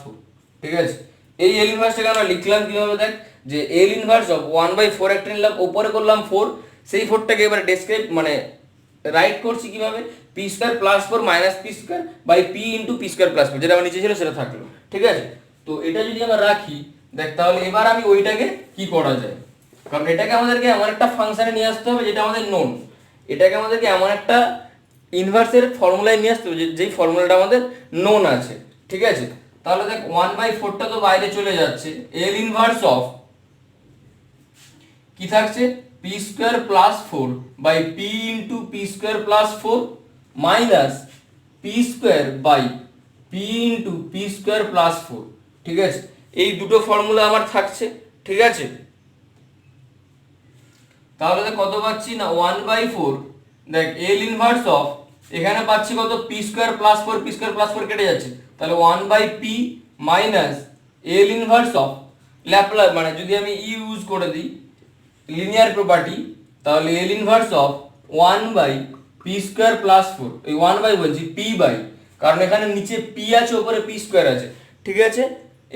4, ঠিক আছে। এই এল ইনভার্সটাকে আমরা লিখলাম কিভাবে, দেখ যে এল ইনভার্স অফ 1/4 একটা নিলাম, উপরে করলাম 4, সেই 4টাকে এবার ডেসক্রাইব মানে রাইট করছি কিভাবে, p² + 4 - p² p × p² + 4, যেটা আমার নিচে ছিল সেটা থাকলো, ঠিক আছে। তো এটা যদি আমরা রাখি, দেখ তাহলে এবার আমি ওইটাকে কি করা যায়, কারণ এটাকে আমাদেরকে এমন একটা ফাংশনে নিয়ে আসতে হবে যেটা আমাদের নোন, এটাকে আমাদেরকে এমন একটা ইনভার্সের ফর্মুলায় নিয়ে আসতে হবে যেই ফর্মুলাটা আমাদের নোন আছে, ঠিক আছে। তাহলে দেখ 1/4টা তো বাইরে চলে যাচ্ছে, এল ইনভার্স অফ কি থাকছে, p² + 4 p × p² + 4 minus p² p × p² + 4, ঠিক আছে। এই দুটো ফর্মুলা আমার থাকছে, ঠিক আছে। তাহলে কত পাচ্ছি না 1/4, দেখ এল ইনভার্স অফ এখানে পাচ্ছি কত, p² + 4 p² + 4 কেটে যাচ্ছে, তাহলে 1/p minus L inverse of Laplace, মানে যদি আমি ইউজ করে দিই লিনিয়ার প্রপার্টি, তাহলে এল ইনভার্স অফ 1/p² + 4, এই 1/, বলছি p/, কারণ এখানে নিচে p আছে উপরে p² আছে, ঠিক আছে।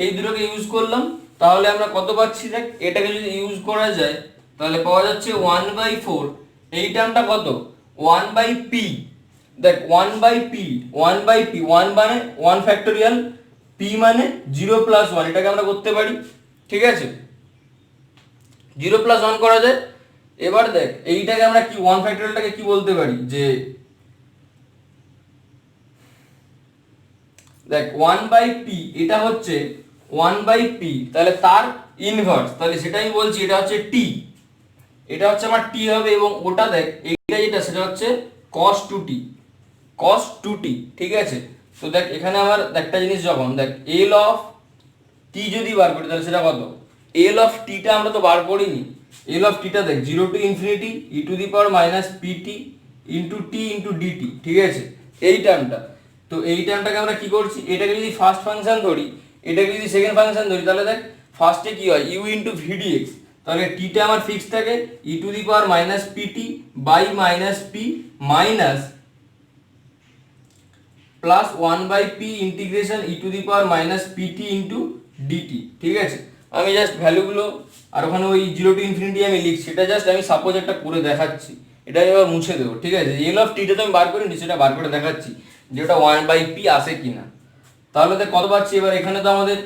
এই দুটোকে ইউজ করলাম, তাহলে আমরা কত পাচ্ছি, দেখ এটাকে যদি ইউজ করা যায় তাহলে পাওয়া যাচ্ছে 1/4, এই টার্মটা কত 1/p, দেখ 1/p 1 মানে 1 ফ্যাক্টোরিয়াল, p মানে 0 + 1, এটাকে আমরা করতে পারি, ঠিক আছে। 0 + 1 করা যায়। এবার দেখ এইটাকে আমরা কি 1 ফ্যাক্টোরিয়ালটাকে কি বলতে পারি, যে দেখ 1/p এটা হচ্ছে 1/p, তাহলে তার ইনভার্স, তাহলে সেটাই বলছি এটা হচ্ছে t, এটা হচ্ছে আমার t হবে, এবং ওটা দেখ এইটা যেটা সেটা হচ্ছে cos 2t, ঠিক আছে। তো দেখ এখানে আমার একটা জিনিস, যখন দেখ l অফ t যদি বার করি তাহলে সেটা কত, l অফ t টা আমরা তো বার করিনি, l অফ t টা দেখ 0 to ∞ e to the power -pt into t into dt, ঠিক আছে, এই টার্মটা। তো এই টার্মটাকে আমরা কি করছি, এটাকে যদি ফার্স্ট ফাংশন ধরি, এটাকে যদি সেকেন্ড ফাংশন ধরি, তাহলে দেখ ফার্স্টে কি হয় u into vdx, তাহলে টিটা আমার ফিক্স থাকে e to the power minus PT by minus P minus plus 1/p integration e to the power minus PT into DT. ঠিক আছে, আমি জাস্ট ভ্যালুগুলো আর ওখানে ওই 0 টু ইনফিনিটি আমি লিখছি, এটা জাস্ট আমি সাপোজ একটা করে দেখাচ্ছি, এটা আমি এবার মুছে দেবো। ঠিক আছে, এল অফ টিটা তো আমি বার করিনি, সেটা বার করে দেখাচ্ছি যে ওটা 1/p আসে কিনা। তাহলে তো কত পাচ্ছি এবার, এখানে তো আমাদের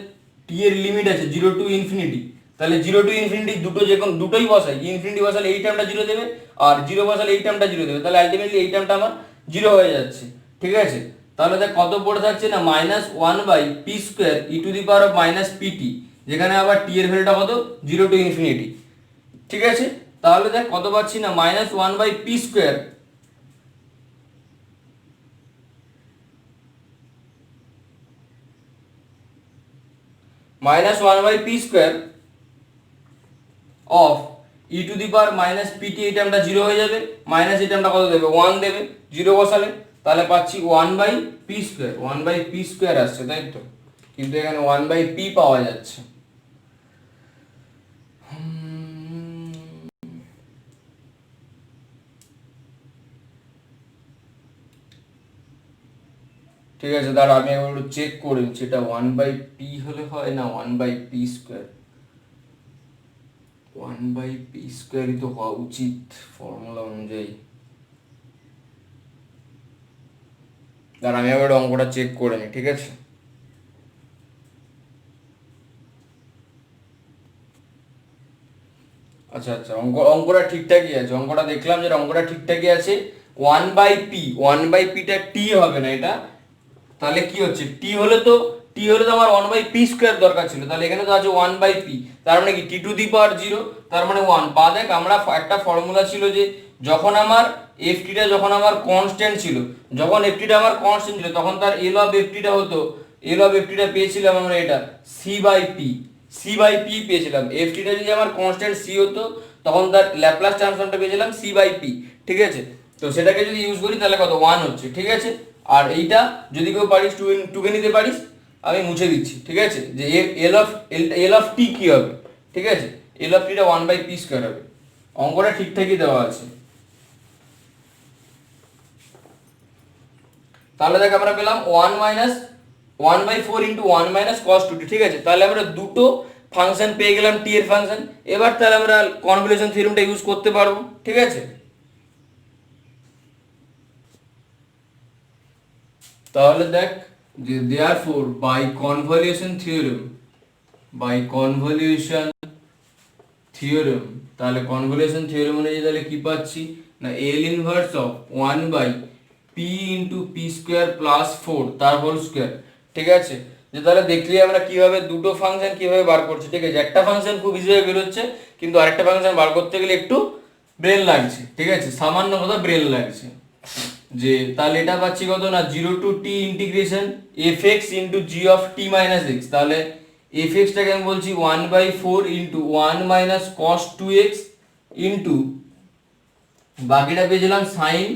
টি এর লিমিট আছে 0 টু ইনফিনিটি, তাহলে 0 টু ইনফিনিটি দুটো যে কোনো দুটোই বসাই, ইনফিনিটি বসালে এই টার্মটা 0 দেবে আর 0 বসালে এই টার্মটা 0 দেবে, তাহলে আলটিমেটলি এই টার্মটা আমার 0 হয়ে যাচ্ছে। ঠিক আছে, তাহলে দেখ কত পড়ে থাকছে না minus 1/p square E to the power of minus PT, যেখানে আবার টি এর ভ্যালুটা কত 0 টু ইনফিনিটি। ঠিক আছে, তাহলে দেখ কত পাচ্ছি না minus 1/p square minus 1/p square of E to the power minus PT, এই টার্মটা 0 হয়ে যাবে, মাইনাস এই টার্মটা কত দেবে 1 দেবে 0 বসালে, তাহলে পাচ্ছি 1/p স্কোয়ার, 1/p স্কোয়ার আসছে তাই তো, কিন্তু এখানে 1/p পাওয়া যাচ্ছে। ঠিক আছে, দাঁড়া আমি একবার চেক করে নিচ্ছি এটা 1/p হলে হয় না 1/p স্কোয়ার, 1/p স্কোয়ারই তো হওয়া উচিত ফর্মুলা অনুযায়ী। দাঁড়া আমি একবার অঙ্কটা চেক করে নিই। ঠিক আছে, আচ্ছা আচ্ছা, অঙ্কটা ঠিকঠাকই আছে, অঙ্কটা দেখলাম যে অঙ্কটা ঠিকঠাকই আছে। 1/pটা টি হবে না এটা, তাহলে কি হচ্ছে টি হলে তো আমার 1/p স্কোয়ার দরকার ছিল, তাহলে এখানে তো আছে 1/p, তার মানে কি টি টু দি পাওয়ার 0, তার মানে 1। বা দেখ আমরা একটা ফর্মুলা ছিল যে যখন আমার টা যখন আমার কনস্ট্যান্ট ছিল, যখন টা আমার কনস্ট্যান্ট ছিল তখন তার এল অফ টা হতো, এল অফ টা পেয়েছিলাম আমরা এটা c/p পেয়েছিলাম। টা যদি আমার কনস্ট্যান্ট c হতো তখন তার ল্যাপ্লাস ট্রান্সফর্মটা পেয়েছিলাম c/p। ঠিক আছে, তো সেটাকে যদি ইউজ করি তাহলে কত 1 হচ্ছে। ঠিক আছে, আর এইটা যদি কেউ পারিস টুকে নিতে পারিস, আমি মুছে দিচ্ছি। ঠিক আছে, যে এল অফ টি কি হবে, ঠিক আছে, এল অফ টিটা 1/p স্কোয়ার হবে। অঙ্কটা ঠিকঠাকই দেওয়া আছে। তাহলে দেখ আমরা পেলাম 1/4 ইন্টু 1 মাইনাস কস 2t। ঠিক আছে, তাহলে আমরা দুটো ফাংশন পেয়ে গেলাম টি এর ফাংশন। এবার তাহলে আমরা কনভলিউশন থিওরেমটা ইউজ করতে পারবো। ঠিক আছে, তাহলে দেখ যে দেয়ারফর বাই কনভলিউশন থিওরেম, তাহলে কনভলিউশন থিওরেম অনুযায়ী তাহলে কি পাচ্ছি না এল inverse of 1/p into P square plus 4 তার হোল স্কোয়ার। ঠিক আছে, যে তাহলে দেখলি আমরা কিভাবে দুটো ফাংশন কিভাবে বার করছি। ঠিক আছে, একটা ফাংশন খুব ইজিভাবে বেরোচ্ছে, কিন্তু আরেকটা ফাংশন বার করতে গেলে একটু ব্রেন লাগছে। ঠিক আছে, সামান্য কথা ব্রেন লাগছে। যে তাহলে এটা পাচ্ছি কত না 0 to T integration fx into G of T minus X, তাহলে fxটাকে আমি বলছি 1/4 into 1 minus cos 2x into বাকিটা পেয়েছিলাম সাইন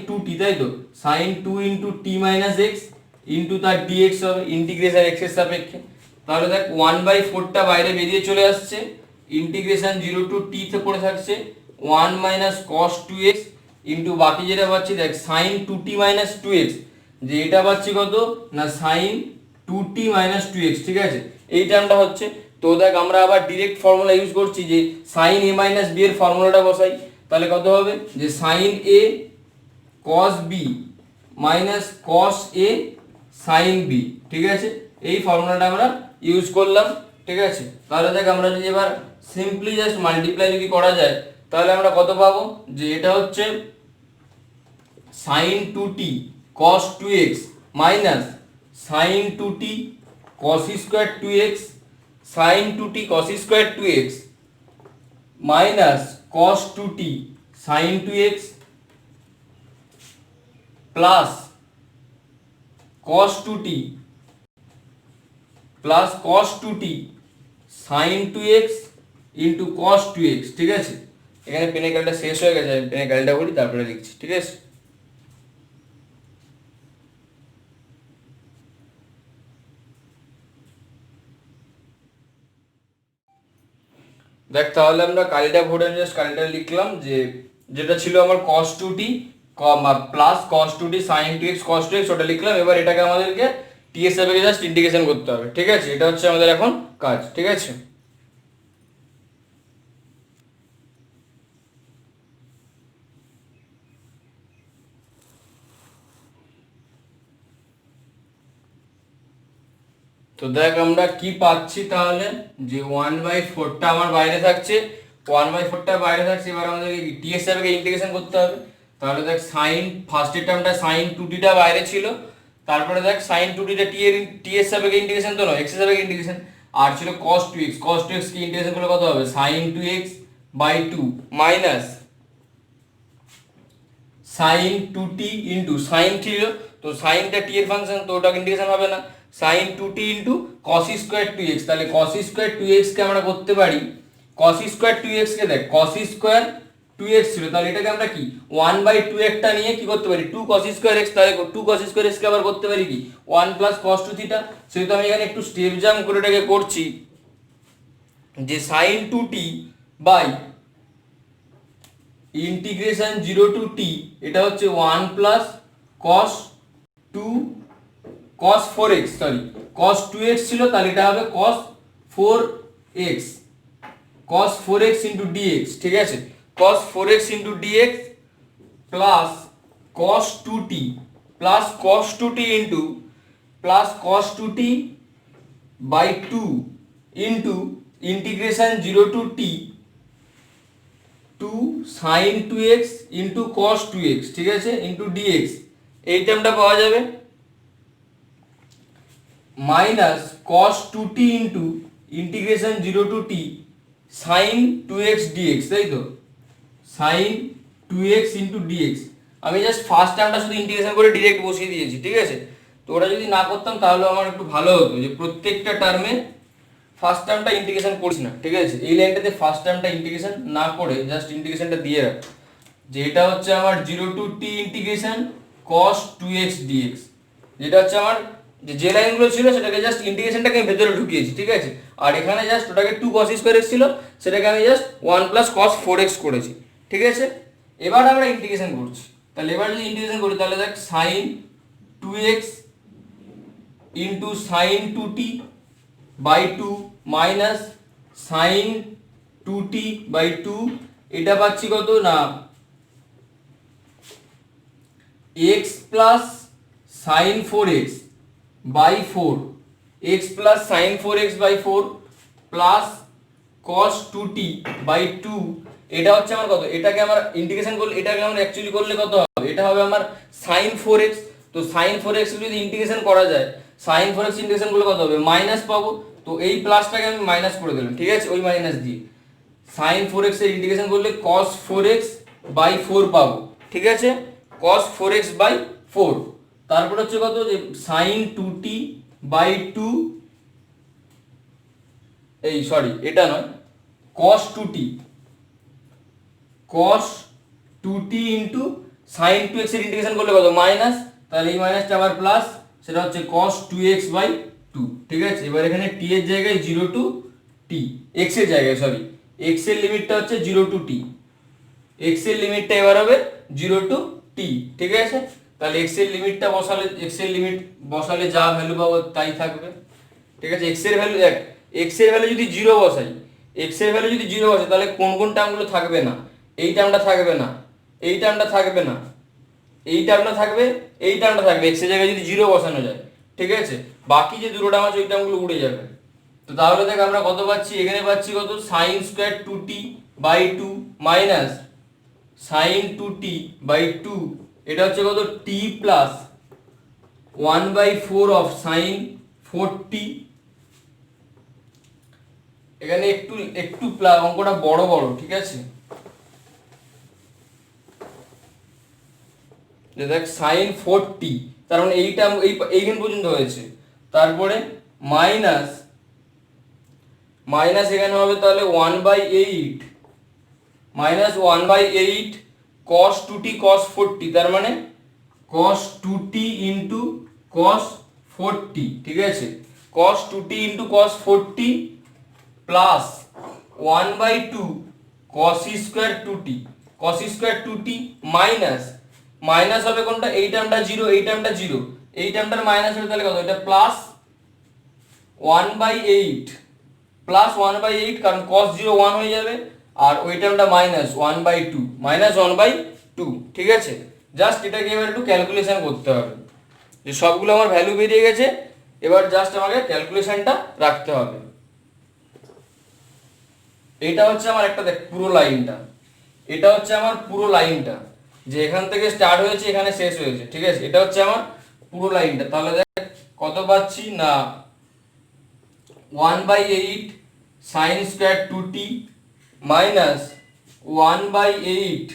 2t, তাই তো, sign 2 into T minus X into তার dx হবে ইন্টিগ্রেশন x এর সাপেক্ষে। তাহলে দেখ 1/4টা বাইরে বেরিয়ে চলে আসছে, ইন্টিগ্রেশন 0 টু টি তে পড়ে থাকছে 1 মাইনাস কস 2x ইন্টু বাকি যেটা পাচ্ছি দেখ সাইন 2t মাইনাস 2x, যে এটা পাচ্ছি কত না সাইন 2t মাইনাস 2x। ঠিক আছে, এই টার্মটা হচ্ছে। তো দেখ আমরা আবার ডিরেক্ট ফর্মুলা ইউজ করছি যে সাইন a মাইনাস b এর ফর্মুলাটা বসাই, তাহলে কত হবে যে sine a cos b minus cos a sine b। ঠিক আছে, এই ফর্মুলাটা আমরা ইউজ করলাম। ঠিক আছে, তাহলে দেখ আমরা যদি এবার সিম্পলি জাস্ট মাল্টিপ্লাই যদি করা যায় তাহলে আমরা কত পাবো, যে এটা হচ্ছে sine 2t cos 2x minus sine 2t cos square 2x sine 2t cos square 2x minus cos 2t sine 2x plus cos 2t plus cos 2t sine 2x into cos 2x। ঠিক আছে, এখানে পেনে ক্যালটা শেষ হয়ে গেছে, আমি পেনে ক্যালটা করি তারপরে লিখছি। ঠিক আছে, দেখ তাহলে আমরা কালিটা ভরে জাস্ট কালিটা লিখলাম যে যেটা ছিল আমার cos 2t plus cos 2t sin 2x cos 2x ওটা লিখলাম। এবার এটাকে আমাদেরকে টি এর সাপেক্ষে জাস্ট ইন্টিগ্রেশন করতে হবে, ঠিক আছে? এটা হচ্ছে আমাদের এখন কাজ, ঠিক আছে? তো দেখ আমরা কি পাচ্ছি তাহলে, যে 1/4টা আমার বাইরে থাকছে, 1/4টা বাইরে থাকছে। এবার আমাদেরকে টি এর সাপেক্ষে ইন্টিগ্রেশন করতে হবে। তাহলে দেখ সাইন ফার্স্টের টার্মটা সাইন 2tটা বাইরে ছিল, তারপরে দেখ সাইন 2tটা টি এর সাপেক্ষে ইন্টিগ্রেশন তো নয়, এক্স এর সাপেক্ষে ইন্টিগ্রেশন। আর ছিল cos 2x, cos 2x কি ইন্টিগ্রেশন করলে কত হবে, sine 2x/2 minus sine 2t into sine ছিল, তো সাইনটা টি এর ফাংশন, তো ওটা ইন্টিগ্রেশন হবে না, sign 2t into cos square 2x। তাহলে কস স্কোয়ার 2x কে আমরা করতে পারি, কস স্কোয়ার 2x কে দেখ কস স্কোয়ার 2x ছিল, তাহলে এটাকে আমরা কি 1/2 একটা নিয়ে কি করতে পারি 2 cos স্কোয়ার x, তাহলে 2 cos স্কোয়ার x কে আবার করতে পারি কি 1 প্লাস cos 2 থিটা। সেহেতু আমি এখানে একটু স্টেপ জাম্প করে এটাকে করছি, যে sine 2t by integration 0 to T, এটা হচ্ছে 1 plus cos 2 cos 4x, sorry cos 2x ছিল, তাহলে এটা হবে cos 4x, cos 4x into dx, ঠিক আছে? cos 4x into dx plus cos 2t plus cos 2t into plus cos 2t by 2 into integration 0 to T 2 sin 2x into cos 2x, ঠিক আছে, into dx, এই টার্মটা পাওয়া যাবে, minus cos 2t into integration 0 to T sin 2x dx, তাই তো, sin 2x into dx। আমি just first টার্মটা শুধু ইন্টিগ্রেশন করে ডিরেক্ট বসিয়ে দিয়েছি, ঠিক আছে? তো ওটা যদি না করতাম তাহলে আমার একটু ভালো হতো, যে প্রত্যেকটা টার্মে ফার্স্ট টার্মটা ইন্টিগ্রেশন করিস না, ঠিক আছে? এই লাইনটাতে ফার্স্ট টার্মটা ইন্টিগ্রেশন না করে জাস্ট ইন্টিগ্রেশনটা দিয়ে রাখ, যে এটা হচ্ছে আমার 0 to T integration cos 2x dx, যেটা হচ্ছে আমার যে লাইনগুলো ছিল সেটাকে জাস্ট ইন্টিগ্রেশনটাকে আমি ভেতরে ঢুকিয়েছি, ঠিক আছে? আর এখানে জাস্ট ওটাকে 2 cos স্কয়ার x ছিল, সেটাকে আমি জাস্ট 1 প্লাস cos 4x করেছি, ঠিক আছে? এবার আমরা ইন্টিগ্রেশন করছি, তাহলে এবার যদি ইন্টিগ্রেশন করি তাহলে দেখ sin 2x into sin 2t by 2 minus sine 2t by 2, এটা পাচ্ছি কত না x plus sine 4x by 4, x plus sine 4x by 4 plus cos 2t by 2, এটা হচ্ছে আমার কত, এটাকে আমার ইন্টিগ্রেশন করলে, এটাকে আমরা অ্যাকচুয়ালি করলে কত হবে, এটা হবে আমার সাইন 4x। তো সাইন 4x যদি ইন্টিগ্রেশন করা যায়, সাইন 4x ইন্টিগ্রেশন করলে কত হবে, মাইনাস পাবো, তো এই প্লাসটাকে আমি মাইনাস করে দিলাম, ঠিক আছে, ওই মাইনাস দিয়ে সাইন 4x এর ইন্টিগ্রেশন করলে cos 4x বাই 4 পাবো, ঠিক আছে, cos 4x বাই 4। তারপর হচ্ছে কত, যে সাইন 2t বাই 2, এই সরি এটা নয়, cos 2t, cos 2t into sign 2x এর ইন্টিগ্রেশন করলে কত, মাইনাস, তাহলে এই মাইনাসটা আবার প্লাস, সেটা হচ্ছে cos 2x বাই 2, ঠিক আছে? এবার এখানে t এর জায়গায় 0 টু t, x এর জায়গায় সরি, x এর লিমিটটা হচ্ছে 0 টু t, x এর লিমিটটা এবার হবে 0 টু t, ঠিক আছে? তাহলে x এর লিমিটটা বসালে, x এর লিমিট বসালে যা ভ্যালু পাবো তাই থাকবে, ঠিক আছে? x এর ভ্যালু দেখ, x এর ভ্যালু যদি 0 বসাই, x এর ভ্যালু যদি 0 বসাই, তাহলে কোন কোন টার্মগুলো থাকবে না, এই টার্মটা থাকবে না, এই টার্মটা থাকবে না, এই টার্মটা থাকবে, এই টার্মটা থাকবে, x এর জায়গায় যদি 0 বসানো যায়, ঠিক আছে? বাকি যে দুটো টার্ম আছে ওই টার্মগুলো উড়ে যাবে। তো তাহলে দেখ আমরা কত পাচ্ছি, এখানে পাচ্ছি কত, sin square 2t by 2 minus sin 2t by 2, এটা হচ্ছে কত, t plus 1/4 of sin 4t। এখানে একটু একটু অঙ্কটা বড় বড়, ঠিক আছে? দেখ sin 4t, তার মানে এইটা এইখান পর্যন্ত হয়েছে, তারপরে মাইনাস মাইনাস এখানে হবে তাহলে 1/8 minus 1/8 cos 2t cos 4t, তার মানে cos 2t into cos 4t, ঠিক আছে, cos 2t into cos 4t plus 1/2 cos square 2t cos square 2t minus minus হবে কোনটা, এই টার্মটা 0 এই টার্মটা 0, এই টার্মটার মাইনাস হবে তাহলে কত, এটা প্লাস 1/8 প্লাস 1/8 কারণ cos 0 1 হয়ে যাবে, আর ওই টার্মটা মাইনাস 1/2 মাইনাস 1/2, ঠিক আছে। জাস্ট এটাকে এবার একটু ক্যালকুলেশন করতে হবে, যে সবগুলো আমার ভ্যালু বেরিয়ে গেছে, এবার জাস্ট আমাকে ক্যালকুলেশনটা রাখতে হবে। এটা হচ্ছে আমার একটা দেখ পুরো লাইনটা, এটা হচ্ছে আমার পুরো লাইনটা, যে এখান থেকে স্টার্ট হয়েছে এখানে শেষ হয়েছে, ঠিক আছে। এটা হচ্ছে আমার পুরো লাইনটা। তাহলে দেখ কত পাচ্ছি না 1/8 sin square 2t minus 1/8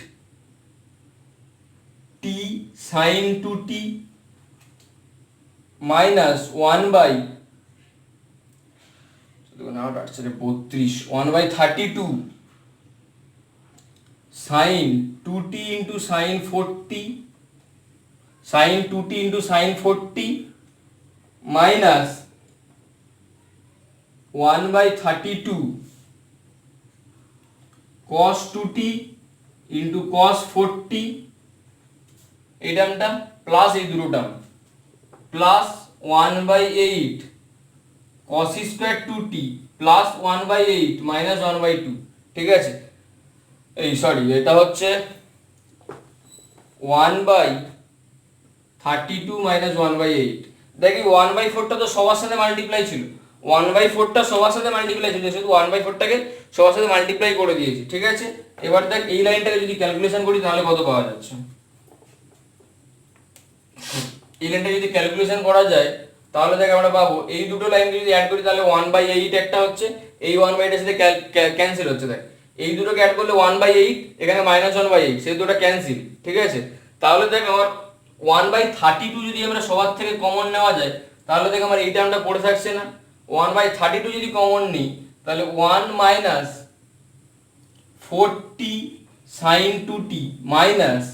t sin 2t minus 1/32 sin 2t into sin 40 sin 2t into sin 40 minus 1/32 cos 2t into cos 40, এই টার্মটা প্লাস এই দুটো term plus 1/8 cos square 2t plus 1/8 minus 1/2, ঠিক আছে। এই সরি, এটা হচ্ছে 1/32 মাইনাস 1/8। দেখি 1/4টা তো সবার সাথে মাল্টিপ্লাই ছিল, 1/4টা সবার সাথে মাল্টিপ্লাই ছিল, শুধু 1/4টাকে সবার সাথে মাল্টিপ্লাই করে দিয়েছি, ঠিক আছে। এবার দেখ এই লাইনটাকে যদি ক্যালকুলেশন করি তাহলে কত পাওয়া যাচ্ছে, এই লাইনটা যদি ক্যালকুলেশন করা যায় তাহলে দেখ আমরা পাবো এই দুটো লাইনকে যদি অ্যাড করি তাহলে 1/8 একটা হচ্ছে, এই 1/8 এর সাথে ক্যান্সেল হচ্ছে, দেখ এই দুটোকে অ্যাড করলে 1/8 এখানে মাইনাস 1/8, সেই দুটো ক্যান্সেল, ঠিক আছে। তাহলে দেখ আমার 1/32 যদি আমরা সবার থেকে কমন নেওয়া যায় তাহলে দেখ আমার এই টার্মটা পড়ে থাকছে না, 1/32 যদি কমন নিই তাহলে 1 মাইনাস 40 sin 2t মাইনাস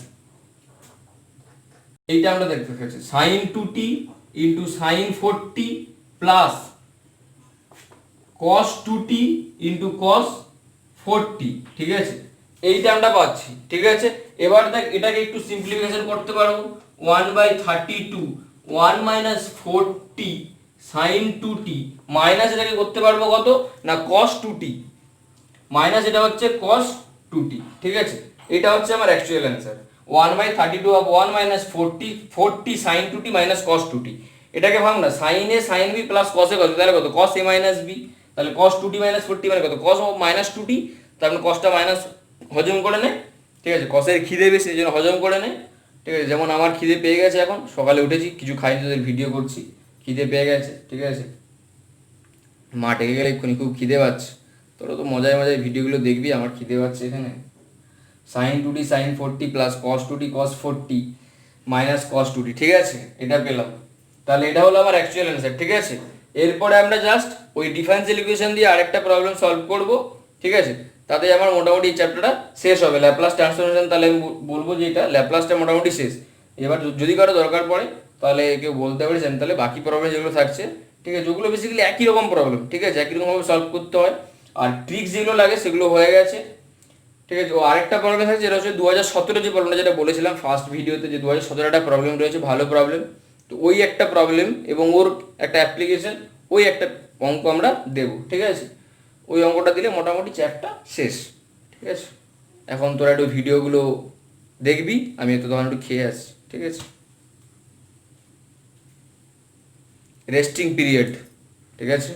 এই টার্মটা দেখতে পাচ্ছি sin 2t into sin 40 plus cos 2t into cos 40, ঠিক আছে। এই টার্মটা পাচ্ছি, ঠিক আছে। এবার দেখ এটাকে একটু সিম্পলিফিকেশন করতে পারবো, 1/32 1 minus 40 sin 2t মাইনাস এটাকে করতে পারবো কত না cos 2t মাইনাস এটা হচ্ছে cos 2t, ঠিক আছে। এটা হচ্ছে আমার actual answer 1/32 of 1 minus 40 sin 2t minus cos 2t। এটাকে ভাঙ না, sin a sin b plus cos a কত, তাহলে কত cos a minus b, তাহলে cos 2t minus 40 মানে কত cos minus 2t, তার মানে cosটা মাইনাস হজম করে নে, ঠিক আছে। cos এর খিদে বেশি, এই জন্য হজম করে নে, ঠিক আছে। যেমন আমার খিদে পেয়ে গেছে, এখন সকালে উঠেছি কিছু খাইনি, তোদের ভিডিও করছি, খিদে পেয়ে গেছে, ঠিক আছে। মা ডেকে গেলে এক্ষুনি খুব খিদে পাচ্ছে, তোরা তো মজায় মজায় ভিডিওগুলো দেখবি, আমার খিদে পাচ্ছে এখানে। sin 2t sin 40 plus cos 2t cos 40 minus cos 2t, ঠিক আছে। এটা পেলাম, তাহলে এটা হলো আমার অ্যাকচুয়াল অ্যান্সার, ঠিক আছে। এরপরে আমরা জাস্ট ওই ডিফারেন্সিয়াল ইকুয়েশন দিয়ে আরেকটা প্রবলেম সলভ করব, ঠিক আছে। তাতে আমার মোটামুটি এই চ্যাপ্টারটা শেষ হবে, ল্যাপ্লাস ট্রান্সফরমেশন, তাহলে আমি বলবো যে এটা ল্যাপ্লাসটা মোটামুটি শেষ। এবার যদি কারো দরকার পড়ে তাহলে কেউ বলতে পারেন, তাহলে বাকি প্রবলেম যেগুলো থাকছে, ঠিক আছে, যেগুলো বেসিক্যালি একই রকম প্রবলেম, ঠিক আছে, একই রকমভাবে সলভ করতে হয়, আর ট্রিক্স যেগুলো লাগে সেগুলো হয়ে গেছে, ঠিক আছে। ও আরেকটা প্রবলেম থাকছে, যেটা হচ্ছে 2017 যে প্রবলেমটা যেটা বলেছিলাম ফার্স্ট ভিডিওতে, যে 2017 একটা প্রবলেম রয়েছে, ভালো প্রবলেম, তো ওই একটা প্রবলেম এবং ওর একটা অ্যাপ্লিকেশন, ওই একটা অঙ্ক আমরা দেবো, ঠিক আছে। ওই অঙ্কটা দিলে মোটামুটি চ্যাপ্টার শেষ, ঠিক আছে। এখন তোরা একটু ভিডিওগুলো দেখবি, আমি একটু তখন একটু খেয়ে আসছি, ঠিক আছে। রেস্টিং পিরিয়ড, ঠিক আছে।